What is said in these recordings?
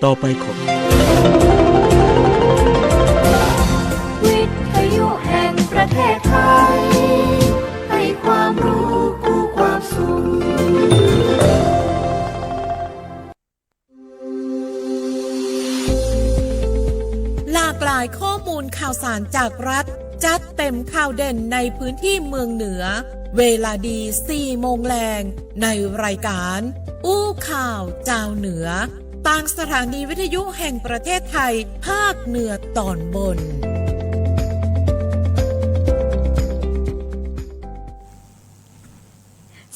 ต่อไปขอวิทยุแห่งประเทศไทยให้ความรู้กู้ความสุขหลากหลายข้อมูลข่าวสารจากรัฐจัดเต็มข่าวเด่นในพื้นที่เมืองเหนือเวลาดี 4 โมงแรงในรายการอู้ข่าวเจ้าเหนือทางสถานีวิทยุแห่งประเทศไทยภาคเหนือตอนบน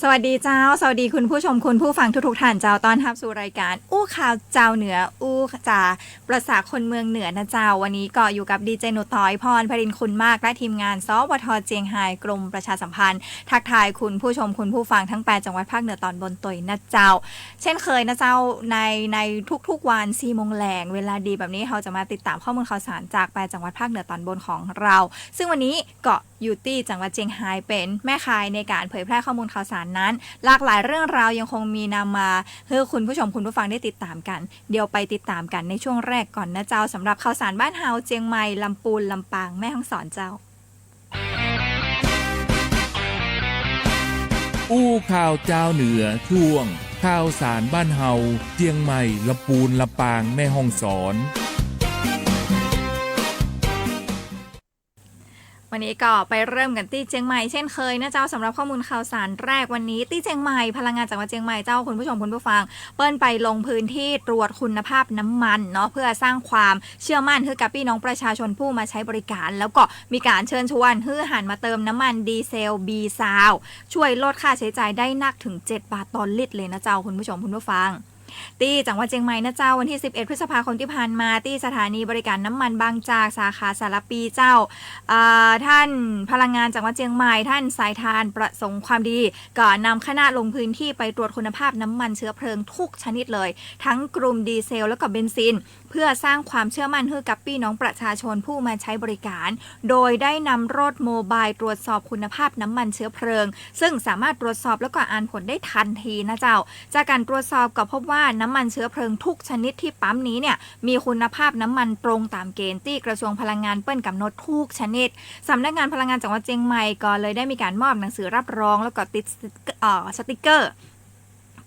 สวัสดีเจ้าสวัสดีคุณผู้ชมคุณผู้ฟังทุกท่านเจ้าต้อนรับสู่รายการอู้ข่าวเจ้าเหนืออู้จ่าประสาคนเมืองเหนือนะเจ้าวันนี้ก็อยู่กับดีเจนุต้อยพรพรินคุณมากและทีมงานสวทเจียงไฮ้กรมประชาสัมพันธ์ทักทายคุณผู้ชมคุณผู้ฟังทั้ง8จังหวัดภาคเหนือตอนบนตยนะเจ้าเช่นเคยนะเจ้าในทุกๆวัน4 โมงแรงเวลาดีแบบนี้เราจะมาติดตามข้อมูลข่าวสารจาก8จังหวัดภาคเหนือตอนบนของเราซึ่งวันนี้ก็อยู่ที่จังหวัดเจียงไฮ้เป็นแม่ข่ายในการเผยแพร่ข้อมูลข่าวสารนั้นหลากหลายเรื่องราวยังคงมีนำมาให้คุณผู้ชมคุณผู้ฟังได้ติดตามกันเดี๋ยวไปติดตามกันในช่วงแรกก่อนนะเจ้าสำหรับข่าวสารบ้านเฮาเจียงใหม่ลำพูนลำปางแม่ฮ่องสอนเจ้าอู้ข่าวเจ้าเหนือช่วงข่าวสารบ้านเฮาเจียงใหม่ลำพูนลำปางแม่ฮ่องสอนวันนี้ก็ไปเริ่มกันที่เชียงใหม่เช่นเคยนะเจ้าสำหรับข้อมูลข่าวสารแรกวันนี้ที่เชียงใหม่พลังงานจังหวัดเชียงใหม่เจ้าคุณผู้ชมคุณผู้ฟังเปิ้ลไปลงพื้นที่ตรวจคุณภาพน้ำมันเนาะเพื่อสร้างความเชื่อมั่นให้กับพี่น้องประชาชนผู้มาใช้บริการแล้วก็มีการเชิญชวนให้หันมาเติมน้ำมันดีเซลบีซาวช่วยลดค่าใช้จ่ายได้นักถึง7 บาทต่อลิตรเลยนะเจ้าคุณผู้ชมคุณผู้ฟังที่จังหวัดเชียงใหม่นะเจ้าวันที่11พฤษภาคมที่ผ่านมาที่สถานีบริการน้ำมันบางจากสาขาสารปีเจ้าท่านพลังงานจังหวัดเชียงใหม่ท่านสายทานประสงค์ความดีก็นำคณะลงพื้นที่ไปตรวจคุณภาพน้ำมันเชื้อเพลิงทุกชนิดเลยทั้งกลุ่มดีเซลและก็เบนซินเพื่อสร้างความเชื่อมั่นให้กับพี่น้องประชาชนผู้มาใช้บริการโดยได้นำรถโมบายตรวจสอบคุณภาพน้ำมันเชื้อเพลิงซึ่งสามารถตรวจสอบแล้วก็อ่านผลได้ทันทีนะเจ้าจากการตรวจสอบก็พบว่าน้ำมันเชื้อเพลิงทุกชนิดที่ปั๊มนี้เนี่ยมีคุณภาพน้ำมันตรงตามเกณฑ์ที่กระทรวงพลังงานเปิ้นกำหนดทุกชนิดสำนักงานพลังงานจังหวัดเชียงใหม่ก็เลยได้มีการมอบหนังสือรับรองแล้วก็ติดสติกเกอร์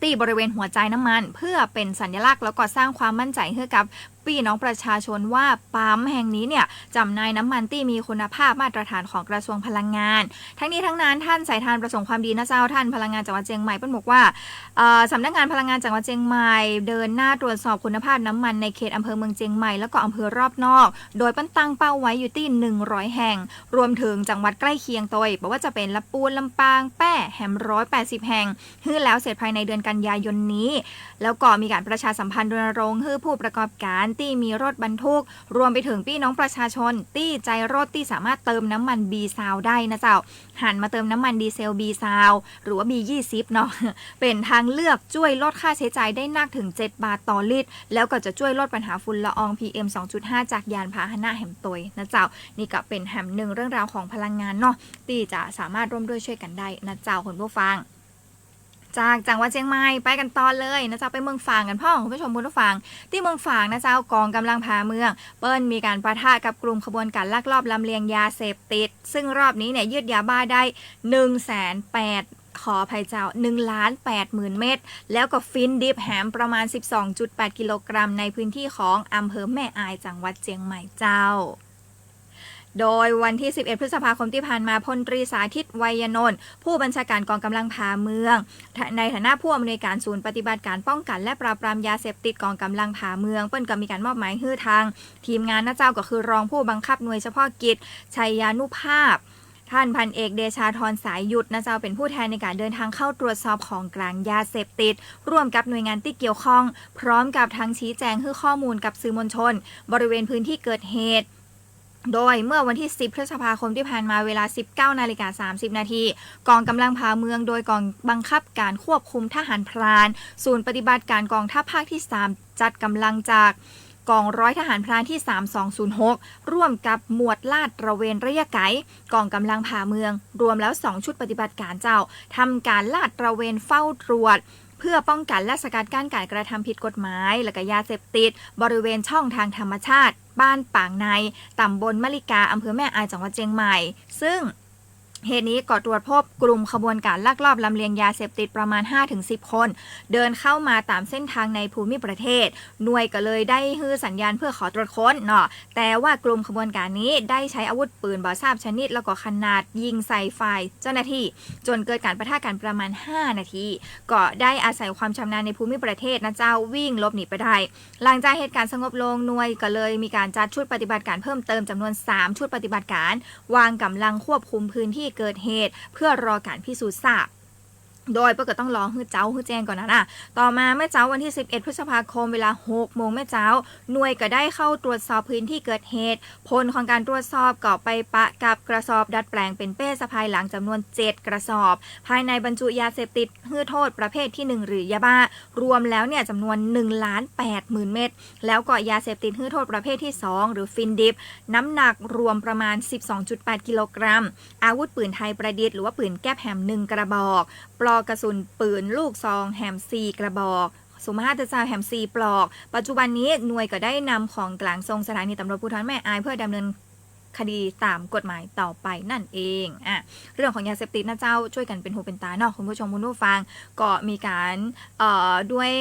ที่บริเวณหัวใจน้ำมันเพื่อเป็นสัญลักษณ์แล้วก็สร้างความมั่นใจให้กับพี่น้องประชาชนว่าปั๊มแห่งนี้เนี่ยจำหน่ายน้ำมันที่มีคุณภาพมาตรฐานของกระทรวงพลังงานทั้งนี้ทั้งนั้นท่านสายทานประสงค์ความดีนะเจ้าท่านพลังงานจังหวัดเชียงใหม่เปิ้ลบอกว่าสำนักงานพลังงานจังหวัดเชียงใหม่เดินหน้าตรวจสอบคุณภาพน้ำมันในเขตอำเภอเมืองเชียงใหม่แล้วก็อำเภอรอบนอกโดยเปิ้ลตั้งเป้าไว้อยู่ที่100 แห่งรวมถึงจังหวัดใกล้เคียงตัวบอกว่าจะเป็นลำพูนลำปางแป้แหม180 แห่งฮื้อแล้วเสร็จภายในเดือนกันยายนนี้แล้วก็มีการประชาสัมพันธ์รณรงค์ให้ผู้ประกอบการที่มีรถบรรทุกรวมไปถึงพี่น้องประชาชนที่ใจรถที่สามารถเติมน้ำมันบีซาวได้นะเจ้าหันมาเติมน้ำมันดีเซลบีซาวหรือว่า B20 เนาะเป็นทางเลือกช่วยลดค่าใช้จ่ายได้นักถึง7 บาทต่อลิตรแล้วก็จะช่วยลดปัญหาฝุ่นละออง PM 2.5 จากยานพาหนะแหมตยนะเจ้านี่ก็เป็นแหมหนึ่งเรื่องราวของพลังงานเนาะที่จะสามารถร่วมด้วยช่วยกันได้นะเจ้าคุณผู้ฟังจากจังหวัดเชียงใหม่ไปกันต่อเลยนะเจ้าไปเมืองฝางกันพ่อคุณผู้ชมคุณผู้ฟังที่เมืองฝางนะเจ้ากองกำลังพาเมืองเปิ้ลมีการปะทะกับกลุ่มขบวนการลักลอบลำเลียงยาเสพติดซึ่งรอบนี้เนี่ยยึดยาบ้าได้180,000ขออภัยเจ้า1,80,000 เม็ดแล้วก็ฟินดิบแหมประมาณ 12.8 กิโลกรัมในพื้นที่ของอำเภอแม่อายจังหวัดเชียงใหม่เจ้าโดยวันที่11พฤษภาคมที่ผ่านมาพลตรีสาธิตไวยนนท์ผู้บัญชาการกองกำลังพาเมืองในฐานะผู้อำนวยการศูนย์ปฏิบัติการป้องกันและปราบปรามยาเสพติดกองกำลังพาเมืองเปิ้ลก็มีการมอบหมายให้ทางทีมงานนะเจ้าก็คือรองผู้บังคับหน่วยเฉพาะกิจชัยยานุภาพท่านพันเอกเดชาธรสายหยุดนะเจ้าเป็นผู้แทนในการเดินทางเข้าตรวจสอบของกลางยาเสพติดร่วมกับหน่วยงานที่เกี่ยวข้องพร้อมกับทั้งชี้แจงให้ข้อมูลกับสื่อมวลชนบริเวณพื้นที่เกิดเหตุโดยเมื่อวันที่10พฤษภาคมที่ผ่านมาเวลา 19:30 นาทีกองกำลังพาเมืองโดยกองบังคับการควบคุมทหารพรานศูนย์ปฏิบัติการกองทัพภาคที่3จัดกำลังจากกองร้อยทหารพรานที่3206ร่วมกับหมวดลาดตระเวนระยะไกลกองกำลังพาเมืองรวมแล้ว2ชุดปฏิบัติการเจ้าทำการลาดตระเวนเฝ้าตรวจ พื่อป้องกันและสกัดกั้นการกระทำผิดกฎหมายและก็ยาเสพติดบริเวณช่องทางธรรมชาติบ้านปางในตำบลมะลิกาอำเภอแม่อายจังหวัดเชียงใหม่ซึ่งเหตุนี้ก็ตรวจพบกลุ่มขบวนการลักลอบลำเลียงยาเสพติดประมาณ 5-10 คนเดินเข้ามาตามเส้นทางในภูมิประเทศหน่วยก็เลยได้ฮือสัญญาณเพื่อขอตรวจค้นเนาะแต่ว่ากลุ่มขบวนการนี้ได้ใช้อาวุธปืนบ่ทราบชนิดแล้วก็ขนาดยิงใส่ฝ่ายเจ้าหน้าที่จนเกิดการปะทะกันประมาณ5นาทีก็ได้อาศัยความชำนาญในภูมิประเทศนะเจ้าวิ่งหลบหนีไปได้หลังจากเหตุการณ์สงบลงหน่วยก็เลยมีการจัดชุดปฏิบัติการเพิ่มเติมจำนวน3ชุดปฏิบัติการวางกำลังควบคุมพื้นที่เกิดเหตุเพื่อรอการพิสูจน์ทราบโดยปกติต้องรอฮื้อเจ้าฮื้อแจ้งก่อนนะต่อมาเมื่อเจ้าวันที่11พฤษภาคมเวลา 6 โมงแม่เจ้าหน่วยก็ได้เข้าตรวจสอบพื้นที่เกิดเหตุผลของการตรวจสอบก็ไปปะกับกระสอบดัดแปลงเป็นเป้สะพายหลังจำนวน7กระสอบภายในบรรจุยาเสพติดฮื้อโทษประเภทที่1หรือยาบ้ารวมแล้วเนี่ยจำนวน 1,80,000 เม็ดแล้วก็ยาเสพติดฮื้อโทษประเภทที่2หรือฟินดิบน้ำหนักรวมประมาณ 12.8 กิโลกรัมอาวุธปืนไทยประดิษฐ์หรือว่าปืนแก๊ปแฮม1กระบอกปลอกกระสุนปืนลูกซองแฮม4กระบอกสมมาตรแฮม4ปลอกปัจจุบันนี้หน่วยก็ได้นำของกลางส่งสถานีตำรวจภูธรแม่อายเพื่อดำเนินคดีตามกฎหมายต่อไปนั่นเองเรื่องของยาเสพติดนะเจ้าช่วยกันเป็นหูเป็นตาเนาะคุณผู้ชมคุณผู้ฟังก็มีการด้วย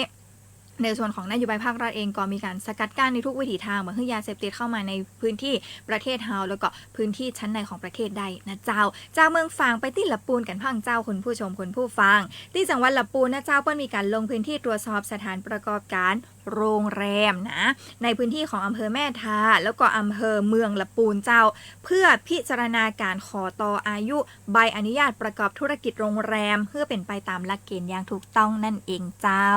ในส่วนของนโยบายภาครัฐเองก็มีการสกัดกั้นในทุกวิถีทางเหมือนให้ยาเสพติดเข้ามาในพื้นที่ประเทศเฮาแล้วก็พื้นที่ชั้นในของประเทศได้นะเจ้าเมืองฝางไปที่ละปูนกันพังเจ้าคุณผู้ชมคุณผู้ฟังที่จังหวัดละปูนนะเจ้าเปิ้ลมีการลงพื้นที่ตรวจสอบสถานประกอบการโรงแรมนะในพื้นที่ของอำเภอแม่ทาแล้วก็อำเภอเมืองละปูนเจ้าเพื่อพิจารณาการขอต่ออายุใบอนุญาตประกอบธุรกิจโรงแรมเพื่อเป็นไปตามหลักเกณฑ์อย่างถูกต้องนั่นเองเจ้า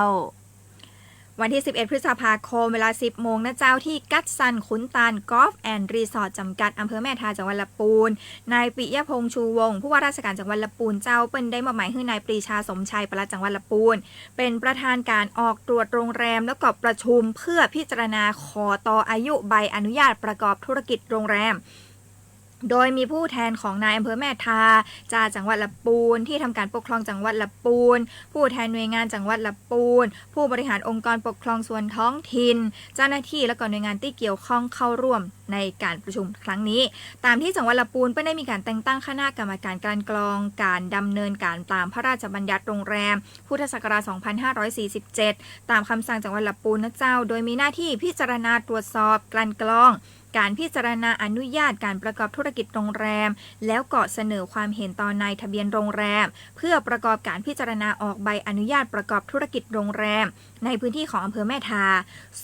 วันที่11พฤษภาคมเวลา 10 โมงนะเจ้าที่กัตซันขุนตาลกอล์ฟแอนด์รีสอร์ทจำกัดอำเภอแม่ทาจังหวัดลำพูนนายปิยพงษ์ชูวงศ์ผู้ว่าราชการจังหวัดลำพูนเจ้าเปิ้นได้มอบหมายให้นายปรีชาสมชัยปลัดจังหวัดลำพูนเป็นประธานการออกตรวจโรงแรมแล้วก็ประชุมเพื่อพิจารณาขอต่ออายุใบอนุญาตประกอบธุรกิจโรงแรมโดยมีผู้แทนของนายอำเภอแม่ทาจากจังหวัดลำพูนที่ทำการปกครองจังหวัดลำพูนผู้แทนหน่วยงานจังหวัดลำพูนผู้บริหารองค์กรปกครองส่วนท้องถิ่นเจ้าหน้าที่และก็หน่วยงานที่เกี่ยวข้องเข้าร่วมในการประชุมครั้งนี้ตามที่จังหวัดลำพูนได้มีการแต่งตั้งคณะกรรมการกลั่นกรองการดำเนินการตามพระราชบัญญัติโรงแรมพุทธศักราช 2547 ตามคำสั่งจังหวัดลำพูนนะเจ้าโดยมีหน้าที่พิจารณาตรวจสอบกลั่นกรองการพิจารณาอนุญาตการประกอบธุรกิจโรงแรมแล้วก็เสนอความเห็นต่อนายทะเบียนโรงแรมเพื่อประกอบการพิจารณาออกใบอนุญาตประกอบธุรกิจโรงแรมในพื้นที่ของอำเภอแม่ทา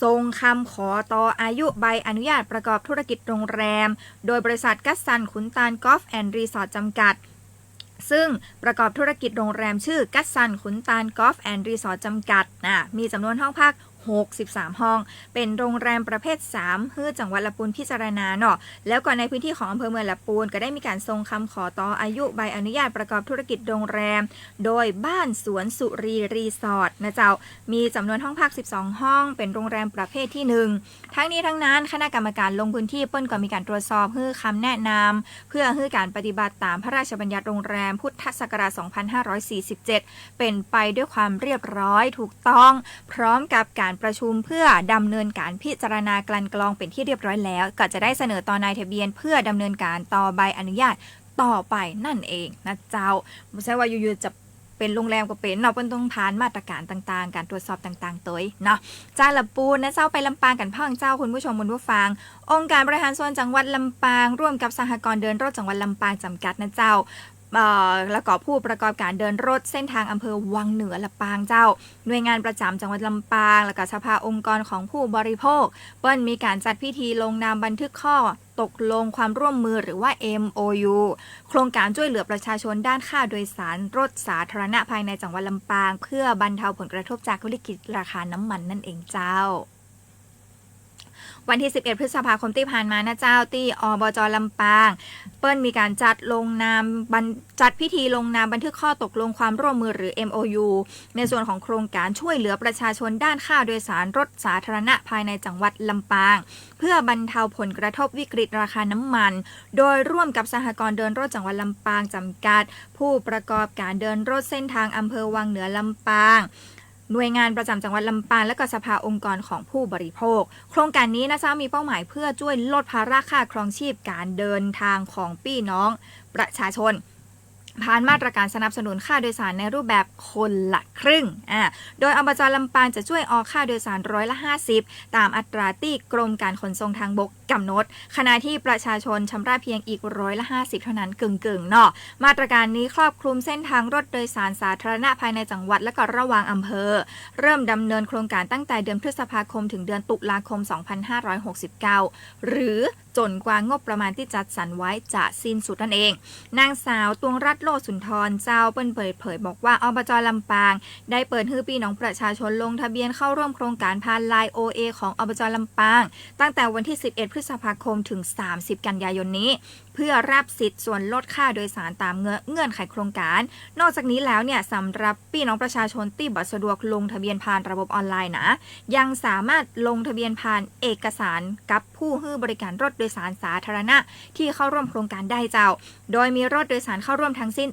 ส่งคำขอต่ออายุใบอนุญาตประกอบธุรกิจโรงแรมโดยบริษัทกัสซันขุนตาลกอล์ฟแอนด์รีสอร์ทจำกัดซึ่งประกอบธุรกิจโรงแรมชื่อกัสซันขุนตาลกอล์ฟแอนด์รีสอร์ทจำกัดมีจำนวนห้องพัก63 ห้องเป็นโรงแรมประเภท3ฮื้อจังหวัดลำพูนพิจารณาเนาะแล้วก็ในพื้นที่ของอำเภอเมืองลำพูนก็ได้มีการส่งคำขอต่ออายุใบอนุญาตประกอบธุรกิจโรงแรมโดยบ้านสวนสุรีรีสอร์ทนะเจ้ามีจำนวนห้องพัก12ห้องเป็นโรงแรมประเภทที่1ทั้งนี้ทั้งนั้นคณะกรรมการลงพื้นที่เปิ้ลก็มีการตรวจสอบฮื้อคำแนะนำเพื่อฮื้อการปฏิบัติตามพระราชบัญญัติโรงแรมพุทธศักราช 2547 เป็นไปด้วยความเรียบร้อยถูกต้องพร้อมกับการประชุมเพื่อดำเนินการพิจารณากลั่นกรองเป็นที่เรียบร้อยแล้วก็จะได้เสนอต่อนายทะเบียนเพื่อดำเนินการต่อใบอนุญาตต่อไปนั่นเองนะเจ้าไม่ใช่ว่าอยู่ๆจะเป็นโรงแรมก็เป็นเนาะเปิ้นต้องผ่านมาตรการต่างๆการตรวจสอบต่างๆตัวเนาะจ้าลำพูนนะเจ้าไปลำปางกันพังเจ้าคุณผู้ชมคุณผู้ฟังองค์การบริหารส่วนจังหวัดลำปางร่วมกับสหกรณ์เดินรถจังหวัดลำปางจำกัดนะเจ้าแล้วก็ผู้ประกอบการเดินรถเส้นทางอำเภอวังเหนือลำปางเจ้าหน่วยงานประจำจังหวัดลำปางแล้วก็สภาองค์กรของผู้บริโภคเปิ้ลมีการจัดพิธีลงนามบันทึกข้อตกลงความร่วมมือหรือว่า MOU โครงการช่วยเหลือประชาชนด้านค่าโดยสารรถสาธารณะภายในจังหวัดลำปางเพื่อบรรเทาผลกระทบจากวิกฤตราคาน้ำมันนั่นเองเจ้าวันที่11พฤษภาคมที่ผ่านมานะเจ้าที่อบจ.ลำปางเปิ้ลมีการจัดพิธีลงนามบันทึกข้อตกลงความร่วมมือหรือ MOU ในส่วนของโครงการช่วยเหลือประชาชนด้านค่าโดยสารรถสาธารณะภายในจังหวัดลำปางเพื่อบรรเทาผลกระทบวิกฤตราคาน้ำมันโดยร่วมกับสหกรณ์เดินรถจังหวัดลำปางจำกัดผู้ประกอบการเดินรถเส้นทางอำเภอวังเหนือลำปาง หน่วยงานประจำจังหวัดลำปางและก็สภาองค์กรของผู้บริโภคโครงการนี้นะเจ้ามีเป้าหมายเพื่อช่วยลดภาระค่าครองชีพการเดินทางของพี่น้องประชาชนผ่านมาตรการสนับสนุนค่าโดยสารในรูปแบบคนละครึ่งโดยอบจ.ลำปางจะช่วยออกค่าโดยสาร50%ตามอัตราที่กรมการขนส่งทางบกกำหนดขณะที่ประชาชนชำระเพียงอีก50%เท่านั้นกึ่งเนาะมาตรการนี้ครอบคลุมเส้นทางรถโดยสารสาธารณะภายในจังหวัดและก็ระหว่างอำเภอเริ่มดำเนินโครงการตั้งแต่เดือนพฤษภาคมถึงเดือนตุลาคม 2569 หรือจนกว่างบประมาณที่จัดสรรไว้จะสิ้นสุดนั่นเองนางสาวตวงรัตน์โลสุนทรเจ้าเปิ่นเผยบอกว่าอบจ.ลำปางได้เปิดให้พี่น้องประชาชนลงทะเบียนเข้าร่วมโครงการผ่าน LINE OA ของอบจ.ลำปางตั้งแต่วันที่11พฤษภาคมถึง30กันยายนนี้เพื่อรับสิทธิ์ส่วนลดค่าโดยสารตามเงื่อนไขโครงการนอกจากนี้แล้วเนี่ยสำหรับพี่น้องประชาชนที่บ่สะดวกลงทะเบียนผ่านระบบออนไลน์นะยังสามารถลงทะเบียนผ่านเอกสารกับผู้ให้บริการรถโดยสารสาธารณะที่เข้าร่วมโครงการได้เจ้าโดยมีรถโดยสารเข้าร่วมทั้งสิ้น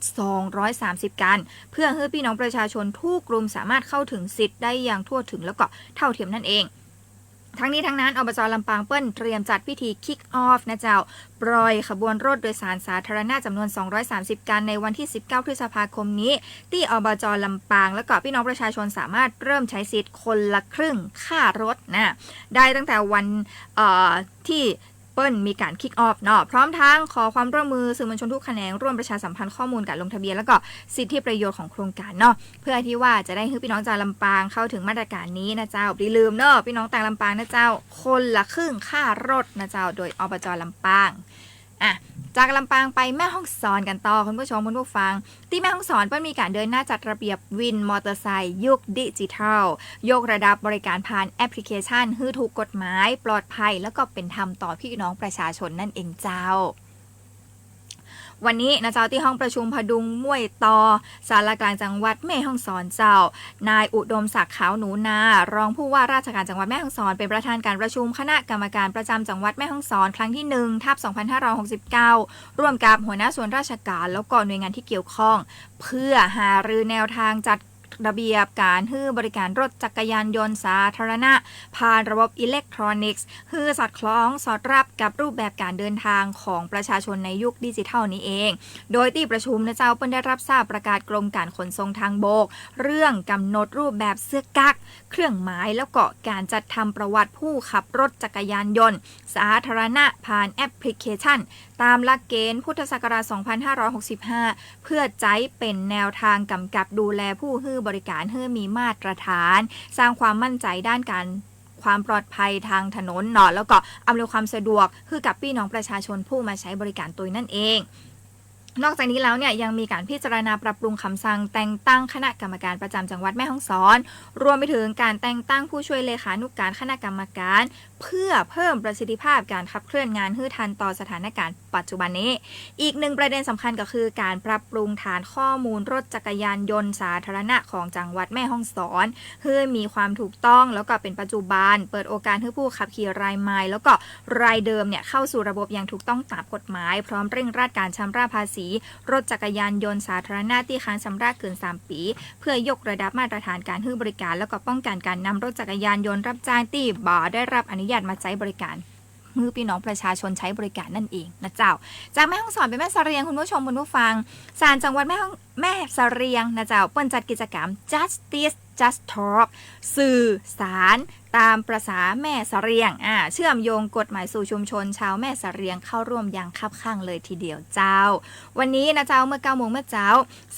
230คันเพื่อให้พี่น้องประชาชนทุกกลุ่มสามารถเข้าถึงสิทธิ์ได้อย่างทั่วถึงแล้วก็เท่าเทียมนั่นเองทั้งนี้ทั้งนั้นอบจ.ลำปางเปิ้ลเตรียมจัดพิธี Kick Off นะเจ้าปล่อยขบวนรถโดยสารสาธารณะจำนวน230คันในวันที่19พฤษภาคมนี้ที่อบจ.ลำปางแล้วก็พี่น้องประชาชนสามารถเริ่มใช้สิทธิ์คนละครึ่งค่ารถนะได้ตั้งแต่วันที่เปิ้ลมีการคิกออฟเนาะพร้อมทั้งขอความร่วมมือสื่อมวลชนทุกแขนงร่วมประชาสัมพันธ์ข้อมูลการลงทะเบียนแล้วก็สิทธิประโยชน์ของโครงการเนาะเพื่อที่ว่าจะได้ให้พี่น้องชาวลำปางเข้าถึงมาตรการนี้นะเจ้าอย่าลืมเนาะพี่น้องต่างลำปางนะเจ้าคนละครึ่งค่ารถนะเจ้าโดยอบจ.ลำปางจากลำปางไปแม่ฮ่องสอนกันต่อคุณผู้ชมคุณผู้ฟังที่แม่ฮ่องสอนเปิ้ลมีการเดินหน้าจัดระเบียบวินมอเตอร์ไซค์ยุคดิจิทัลยกระดับบริการผ่านแอปพลิเคชันให้ถูกกฎหมายปลอดภัยแล้วก็เป็นธรรมต่อพี่น้องประชาชนนั่นเองเจ้าวันนี้นะเจ้าที่ห้องประชุมพดุงม่วยตอศาลากลางจังหวัดแม่ฮ่องสอนเจ้านายอุดมศักดิ์ขาวหนูนารองผู้ว่าราชการจังหวัดแม่ฮ่องสอนเป็นประธานการประชุมคณะกรรมการประจำจังหวัดแม่ฮ่องสอนครั้งที่1/2569ร่วมกับหัวหน้าส่วนราชการแล้วก็หน่วยงานที่เกี่ยวข้องเพื่อหารือแนวทางจัดระเบียบการให้บริการรถจักรยานยนต์สาธารณะผ่านระบบอิเล็กทรอนิกส์ให้สอดคล้องสอดรับกับรูปแบบการเดินทางของประชาชนในยุคดิจิทัลนี้เองโดยที่ประชุมนะเจ้าเปิ้ลได้รับทราบประกาศกรมการขนส่งทางบกเรื่องกำหนดรูปแบบเสื้อกั๊กเครื่องหมายแล้วก็การจัดทำประวัติผู้ขับรถจักรยานยนต์สาธารณะผ่านแอปพลิเคชันตามหลักเกณฑ์พุทธศักราช 2565 เพื่อใช้เป็นแนวทางกำกับดูแลผู้ให้บริการให้มีมาตรฐานสร้างความมั่นใจด้านการความปลอดภัยทางถนนเนาะแล้วก็อำนวยความสะดวกให้กับพี่น้องประชาชนผู้มาใช้บริการตัวนั่นเองนอกจากนี้แล้วเนี่ยยังมีการพิจารณาปรับปรุงคำสั่งแต่งตั้งคณะกรรมการประจำจังหวัดแม่ฮ่องสอนรวมไปถึงการแต่งตั้งผู้ช่วยเลขานุการคณะกรรมการเพื่อเพิ่มประสิทธิภาพการขับเคลื่อนงานให้ทันต่อสถานการณ์ปัจจุบันนี้อีกหนึ่งประเด็นสำคัญก็คือการปรับปรุงฐานข้อมูลรถจักรยานยนต์สาธารณะของจังหวัดแม่ฮ่องสอนเพื่อมีความถูกต้องแล้วก็เป็นปัจจุบันเปิดโอกาสให้ผู้ขับขี่รายใหม่แล้วก็รายเดิมเนี่ยเข้าสู่ระบบอย่างถูกต้องตามกฎหมายพร้อมเร่งรัดการชำระภาษีรถจักรยานยนต์สาธารณะที่ค้างชำระเกิน3ปีเพื่อยกระดับมาตรฐานการให้บริการแล้วก็ป้องกันการนำรถจักรยานยนต์รับจ้างที่บ่ได้รับอนุญาตมาใช้บริการมือพี่น้องประชาชนใช้บริการนั่นเองนะเจ้าจากแม่ฮ่องสอนไปแม่เสรียงคุณผู้ชมคุณผู้ฟังศาลจังหวัดแม่เสรียงนะเจ้าเปิ้ลจัดกิจกรรม Justice Just Talk สื่อสารตามประษาแม่เสรียงเชื่อมโยงกฎหมายสู่ชุมชนชาวแม่เสรียงเข้าร่วมอย่างคับคั่งเลยทีเดียวเจ้าวันนี้นะเจ้าเมื่อ 9 โมงเมื่อเจ้า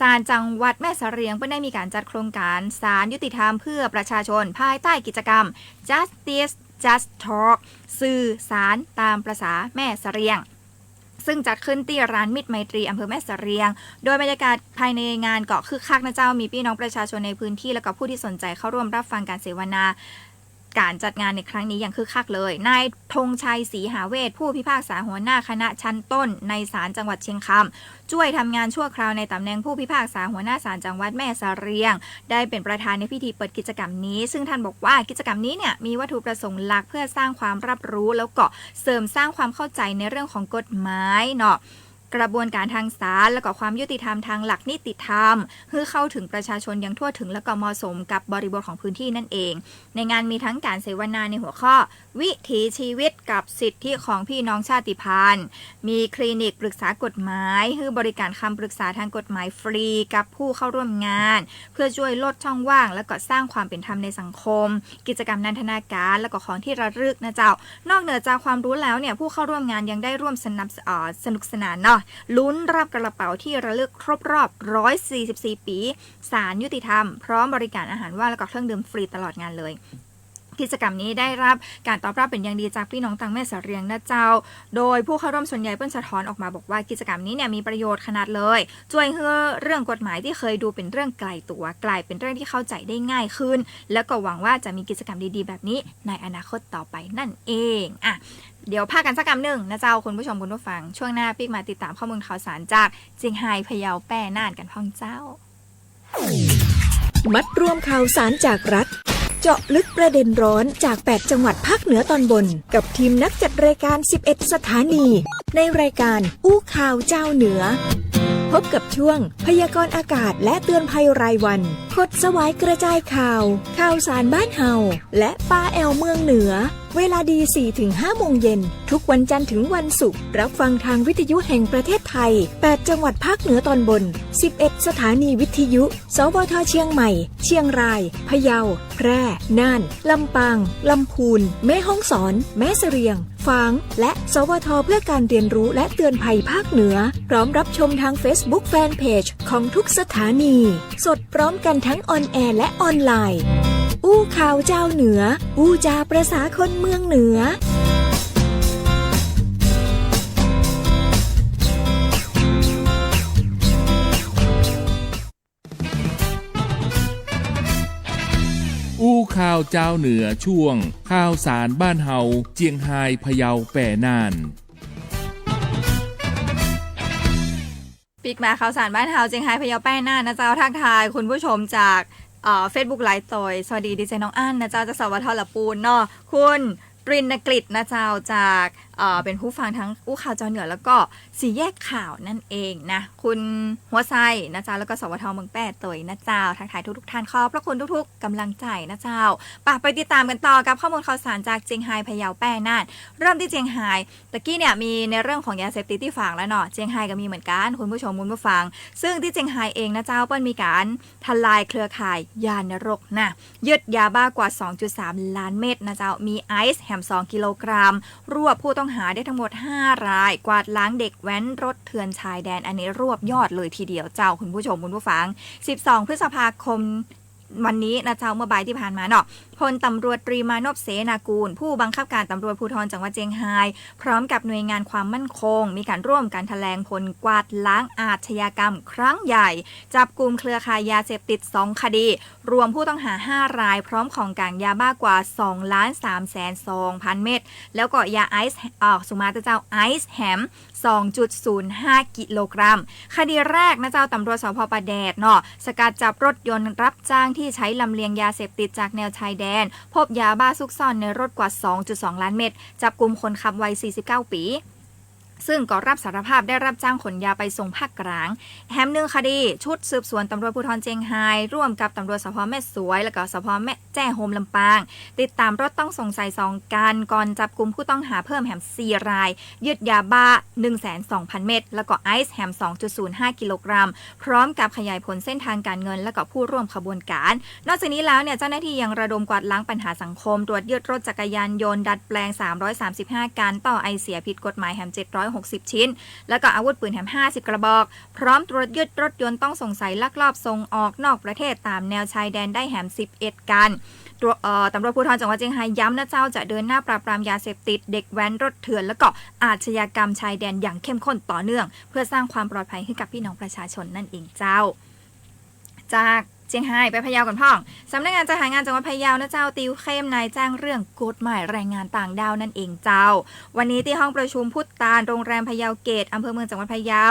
ศาลจังหวัดแม่เสรียงเปิ้ลได้มีการจัดโครงการศาลยุติธรรมเพื่อประชาชนภายใต้กิจกรรม Justice Just Talk สื่อสารตามประษาแม่เสรียงซึ่งจัดขึ้นที่ร้านมิตรไมตรีอำเภอแม่เสรียงโดยบรรยากาศภายในงานก็คึกคักนะเจ้ามีพี่น้องประชาชนในพื้นที่และก็ผู้ที่สนใจเข้าร่วมรับฟังการเสวนาการจัดงานในครั้งนี้อย่างคึกคักเลยนายธงชัยศรีหาเวชผู้พิพากษาหัวหน้าคณะชั้นต้นในศาลจังหวัดเชียงคำช่วยทำงานชั่วคราวในตำแหน่งผู้พิพากษาหัวหน้าศาลจังหวัดแม่เสรียงได้เป็นประธานในพิธีเปิดกิจกรรมนี้ซึ่งท่านบอกว่ากิจกรรมนี้เนี่ยมีวัตถุประสงค์หลักเพื่อสร้างความรับรู้แล้วก็เสริมสร้างความเข้าใจในเรื่องของกฎหมายเนาะ กระบวนการทางศาลและก็ความยุติธรรมทางหลักนิติธรรมเพื่อเข้าถึงประชาชนอย่างทั่วถึงและก็เหมาะสมกับบริบทของพื้นที่นั่นเองในงานมีทั้งการเสวนาในหัวข้อวิถีชีวิตกับสิทธิของพี่น้องชาติพันธุ์มีคลินิกปรึกษากฎหมายให้บริการคำปรึกษาทางกฎหมายฟรีกับผู้เข้าร่วมงานเพื่อช่วยลดช่องว่างและก็สร้างความเป็นธรรมในสังคมกิจกรรมนันทนาการและก็ของที่ระลึกนะเจ้านอกเหนือจากความรู้แล้วเนี่ยผู้เข้าร่วมงานยังได้ร่วมสนุกสนานเนาะลุ้นรับกระเป๋าที่ระลึกครบรอบ144 ปีศาลยุติธรรมพร้อมบริการอาหารว่างและก็เครื่องดื่มฟรีตลอดงานเลยกิจกรรมนี้ได้รับการตอบรับเป็นอย่างดีจากพี่น้องต่างแม่เสรียงนะเจ้าโดยผู้เข้าร่วมส่วนใหญ่เปิ้นสะท้อนออกมาบอกว่ากิจกรรมนี้เนี่ยมีประโยชน์ขนาดเลยช่วยให้เรื่องกฎหมายที่เคยดูเป็นเรื่องไกลตัวกลายเป็นเรื่องที่เข้าใจได้ง่ายขึ้นแล้วก็หวังว่าจะมีกิจกรรมดีๆแบบนี้ในอนาคตต่อไปนั่นเองอ่ะเดี๋ยวพากันสักกรรมหนึ่งนะเจ้าคุณผู้ชมคุณผู้ฟังช่วงหน้าปิ๊กมาติดตามข้อมูลข่าวสารจากเจียงไฮ้พะเยาแป้น่านกันพ่องเจ้ามัดรวมข่าวสารจากรัฐเจาะลึกประเด็นร้อนจาก8จังหวัดภาคเหนือตอนบนกับทีมนักจัดรายการ11สถานีในรายการอู้ข่าวเจ้าเหนือพบกับช่วงพยากรณ์อากาศและเตือนภัยรายวันคดสวายกระจายข่าวสารบ้านเฮาและป้าแอลเมืองเหนือเวลาดี 4-5 โมงเย็นทุกวันจันทร์ถึงวันศุกร์รับฟังทางวิทยุแห่งประเทศไทย8จังหวัดภาคเหนือตอนบน11สถานีวิทยุสวทเชียงใหม่เชียงรายพะเยาแพร่น่านลำปางลำพูนแม่ฮ่องสอนแม่เสรียงฝางและสวทเพื่อการเรียนรู้และเตือนภัยภาคเหนือพร้อมรับชมทาง Facebook Fanpage ของทุกสถานีสดพร้อมกันทั้งออนแอร์และออนไลน์อู้ข่าวเจ้าเหนืออู้จาประสาคนเมืองเหนืออู้ข่าวเจ้าเหนือช่วงข่าวสารบ้านเฮาเจียงไฮ้พะเยาแป่น่านปิกมาข่าวสารบ้านเฮาเจียงไฮ้พะเยาแป้น่านนะเจ้าทักทายคุณผู้ชมจากFacebook ไลฟ์ตอยสวัสดีดีเจน้องอั้นนะเจ้าจากสวทละปูนเนาะคุณปรินกฤษนะเจ้าจากเป็นผู้ฟังทั้งอู้ข่าวเจ้าเหนือแล้วก็สี่แยกข่าวนั่นเองนะคุณหัวไซนะเจ้าแล้วก็สวทเมืองแป้ตอยนะเจ้าทักทายทุกท่านขอบพระคุณทุกๆกำลังใจนะเจ้าไปติดตามกันต่อกับข้อมูลข่าวสารจากเจียงไฮ้พะเยาแป้น่านเริ่มที่เจียงไฮ้ตะกี้เนี่ยมีในเรื่องของยาเสพติดที่ฝากแล้วเนาะเจียงไฮ้ก็มีเหมือนกันคุณผู้ชมคุณผู้ฟังซึ่งที่เจียงไฮ้เองนะเจ้าเปิ้ลมีการทลายเครือข่ายยานรกนะยึดยาบ้ากว่า 2.3 ล้านเม็ดนะเจ้ามีไอซ์แฮม2 กิโลกรัมรวบผู้ต้องหาได้ทั้งหมด5 รายกวาดล้างเด็กแว้นรถเถื่อนชายแดนอันนี้รวบยอดเลยทีเดียวเจ้าคุณผู้ชมคุณผู้ฟัง12 พฤษภาคมวันนี้นะเจ้าเมื่อบ่ายที่ผ่านมาเนาะพลตำรวจตรีมานพเสนากูลผู้บังคับการตำรวจภูธรจังหวัดเจียงไฮ้พร้อมกับหน่วยงานความมั่นคงมีการร่วมกันแถลงผลกวาดล้างอาชญากรรมครั้งใหญ่จับกุมเครือข่ายยาเสพติด2 คดีรวมผู้ต้องหา5 รายพร้อมของกลางยาบ้ากว่า 2,320,000 เม็ดแล้วก็ยาไอซ์สุมาตราเจ้าไอซ์แฮม2.05 กิโลกรัมคดีแรกนะเจ้าตำรวจสพปะแดดเนาะสกัดจับรถยนต์รับจ้างที่ใช้ลำเลียงยาเสพติดจากแนวชายแดนพบยาบ้าซุกซ่อนในรถกว่า 2.2 ล้านเม็ดจับกุมคนขับวัย49 ปีซึ่งก็รับสารภาพได้รับจ้างขนยาไปส่งภาคกลางแฮม1 คดีชุดสืบสวนตำรวจภูธรเจียงไฮ้ร่วมกับตำรวจสพแม่สวยและก็สพแม่แจ้โฮมลำปางติดตามรถต้องสงสัย2 กันก่อนจับกุมผู้ต้องหาเพิ่มแฮม4 รายยึดยาบ้า 120,000 เม็ดแล้วก็ไอซ์แฮม 2.05 กิโลกรัมพร้อมกับขยายผลเส้นทางการเงินและก็ผู้ร่วมขบวนการนอกจากนี้แล้วเนี่ยเจ้าหน้าที่ยังระดมกวาดล้างปัญหาสังคมตรวจยึดรถจักรยานยนต์ดัดแปลง335 การต่อไอเสียผิดกฎหมายแฮม760 ชิ้นแล้วก็อาวุธปืนแฮม50 กระบอกพร้อมตรวจยึดรถยนต์ต้องสงสัยลักลอบส่งออกนอกประเทศตามแนวชายแดนได้แฮม11 กันตำรวจภูธรจังหวัดเชียงรายย้ำนะเจ้าจะเดินหน้าปราบปรามยาเสพติดเด็กแว้นรถเถื่อนและก็อาชญากรรมชายแดนอย่างเข้มข้นต่อเนื่องเพื่อสร้างความปลอดภัยให้กับพี่น้องประชาชนนั่นเองเจ้าจาก เชียงไฮ้ไปพะเยากันพ่องสำนักงานจัดหางานจังหวัดพะเยานะเจ้าติวเข้มนายจ้างเรื่องกฎหมายแรงงานต่างดาวนั่นเองเจ้าวันนี้ที่ห้องประชุมพุทธตาลโรงแรมพะเยาเกตอำเภอเมืองจังหวัดพะเยา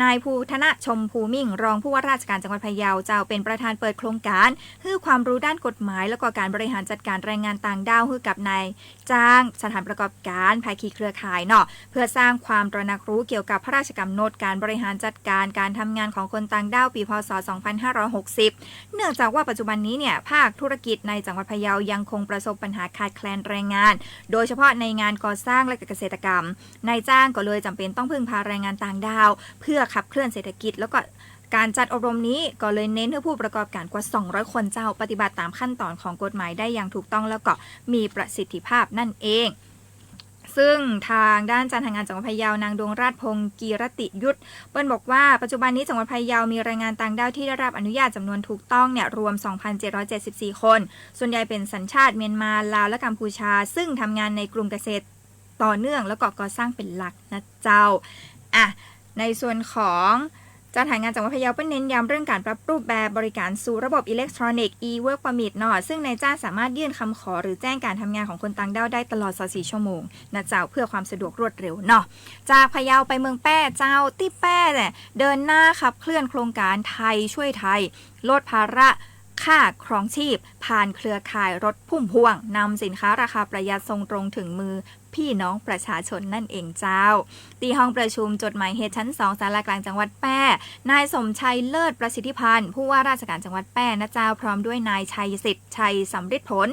นายภูธนชมภูมิ่งรองผู้ว่าราชการจังหวัดพะเยาเจ้าเป็นประธานเปิดโครงการให้ความรู้ด้านกฎหมายและก็การบริหารจัดการแรงงานต่างดาวให้กับนายจ้างสถานประกอบการภาคีเครือข่ายเนาะเพื่อสร้างความตระหนักรู้เกี่ยวกับพระราชกำหนดการบริหารจัดการการทำงานของคนต่างด้าวปีพ.ศ. 2560 เนื่องจากว่าปัจจุบันนี้เนี่ยภาคธุรกิจในจังหวัดพะเยายังคงประสบปัญหาขาดแคลนแรงงานโดยเฉพาะในงานก่อสร้างและเกษตรกรรมนายจ้างก็เลยจำเป็นต้องพึ่งพาแรงงานต่างดาวเพื่อขับเคลื่อนเศรษฐกิจแล้วก็การจัดอบรมนี้ก็เลยเน้นให้ผู้ประกอบการกว่า200คนเจ้าปฏิบัติตามขั้นตอนของกฎหมายได้อย่างถูกต้องแล้วก็มีประสิทธิภาพนั่นเองซึ่งทางด้านการทำงานจังหวัดพะเยานางดวงราชพงศ์กีรติยุทธเปิ้ลบอกว่าปัจจุบันนี้จังหวัดพะเยามีแรงงานต่างด้าวที่ได้รับอนุญาตจำนวนถูกต้องเนี่ยรวม 2,774 คนส่วนใหญ่เป็นสัญชาติเมียนมาลาวและกัมพูชาซึ่งทำงานในกลุ่มเกษตรต่อเนื่องแล้วก็ก่อสร้างเป็นหลักนะเจ้าในส่วนของจัดหางานจังหวัดพะเยาเน้นย้ำเรื่องการปรับรูปแบบบริการสู่ระบบอิเล็กทรอนิกส์ e-work permit เนาะซึ่งนายจ้างสามารถยื่นคำขอหรือแจ้งการทำงานของคนต่างด้าวได้ตลอด24ชั่วโมงนะเจ้าเพื่อความสะดวกรวดเร็วเนาะจากพะเยาไปเมืองแป้เจ้าที่แป้เนี่ยเดินหน้าขับเคลื่อนโครงการไทยช่วยไทยลดภาระค่าครองชีพผ่านเครือข่ายรถพุ่มพวงนำสินค้าราคาประหยัดส่งตรงถึงมือพี่น้องประชาชนนั่นเองเจ้าที่ห้องประชุมจดหมายเหตุชั้น2ศาลากลางจังหวัดแป้นายสมชัยเลิศประสิทธิพันธ์ผู้ว่าราชการจังหวัดแป้นะเจ้าพร้อมด้วยนายชัยสิทธิ์ชัยสำฤทธิ์ผล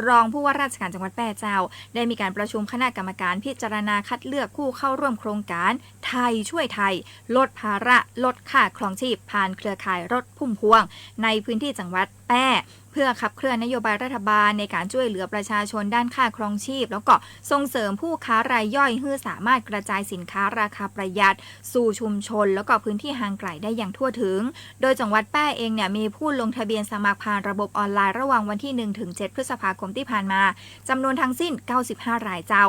รองผู้ว่าราชการจังหวัดแป้เจ้าได้มีการประชุมคณะกรรมการพิจารณาคัดเลือกผู้เข้าร่วมโครงการไทยช่วยไทยลดภาระลดค่าครองชีพผ่านเครือข่ายรถพุ่มพวงในพื้นที่จังหวัดแป้เพื่อขับเคลื่อนนโยบายรัฐบาลในการช่วยเหลือประชาชนด้านค่าครองชีพแล้วก็ส่งเสริมผู้ค้ารายย่อยให้สามารถกระจายสินค้าราคาประหยัดสู่ชุมชนแล้วก็พื้นที่ห่างไกลได้อย่างทั่วถึงโดยจังหวัดแป้เองเนี่ยมีผู้ลงทะเบียนสมัครผ่านระบบออนไลน์ระหว่างวันที่1ถึง7พฤษภาคมที่ผ่านมาจำนวนทั้งสิ้น95รายเจ้า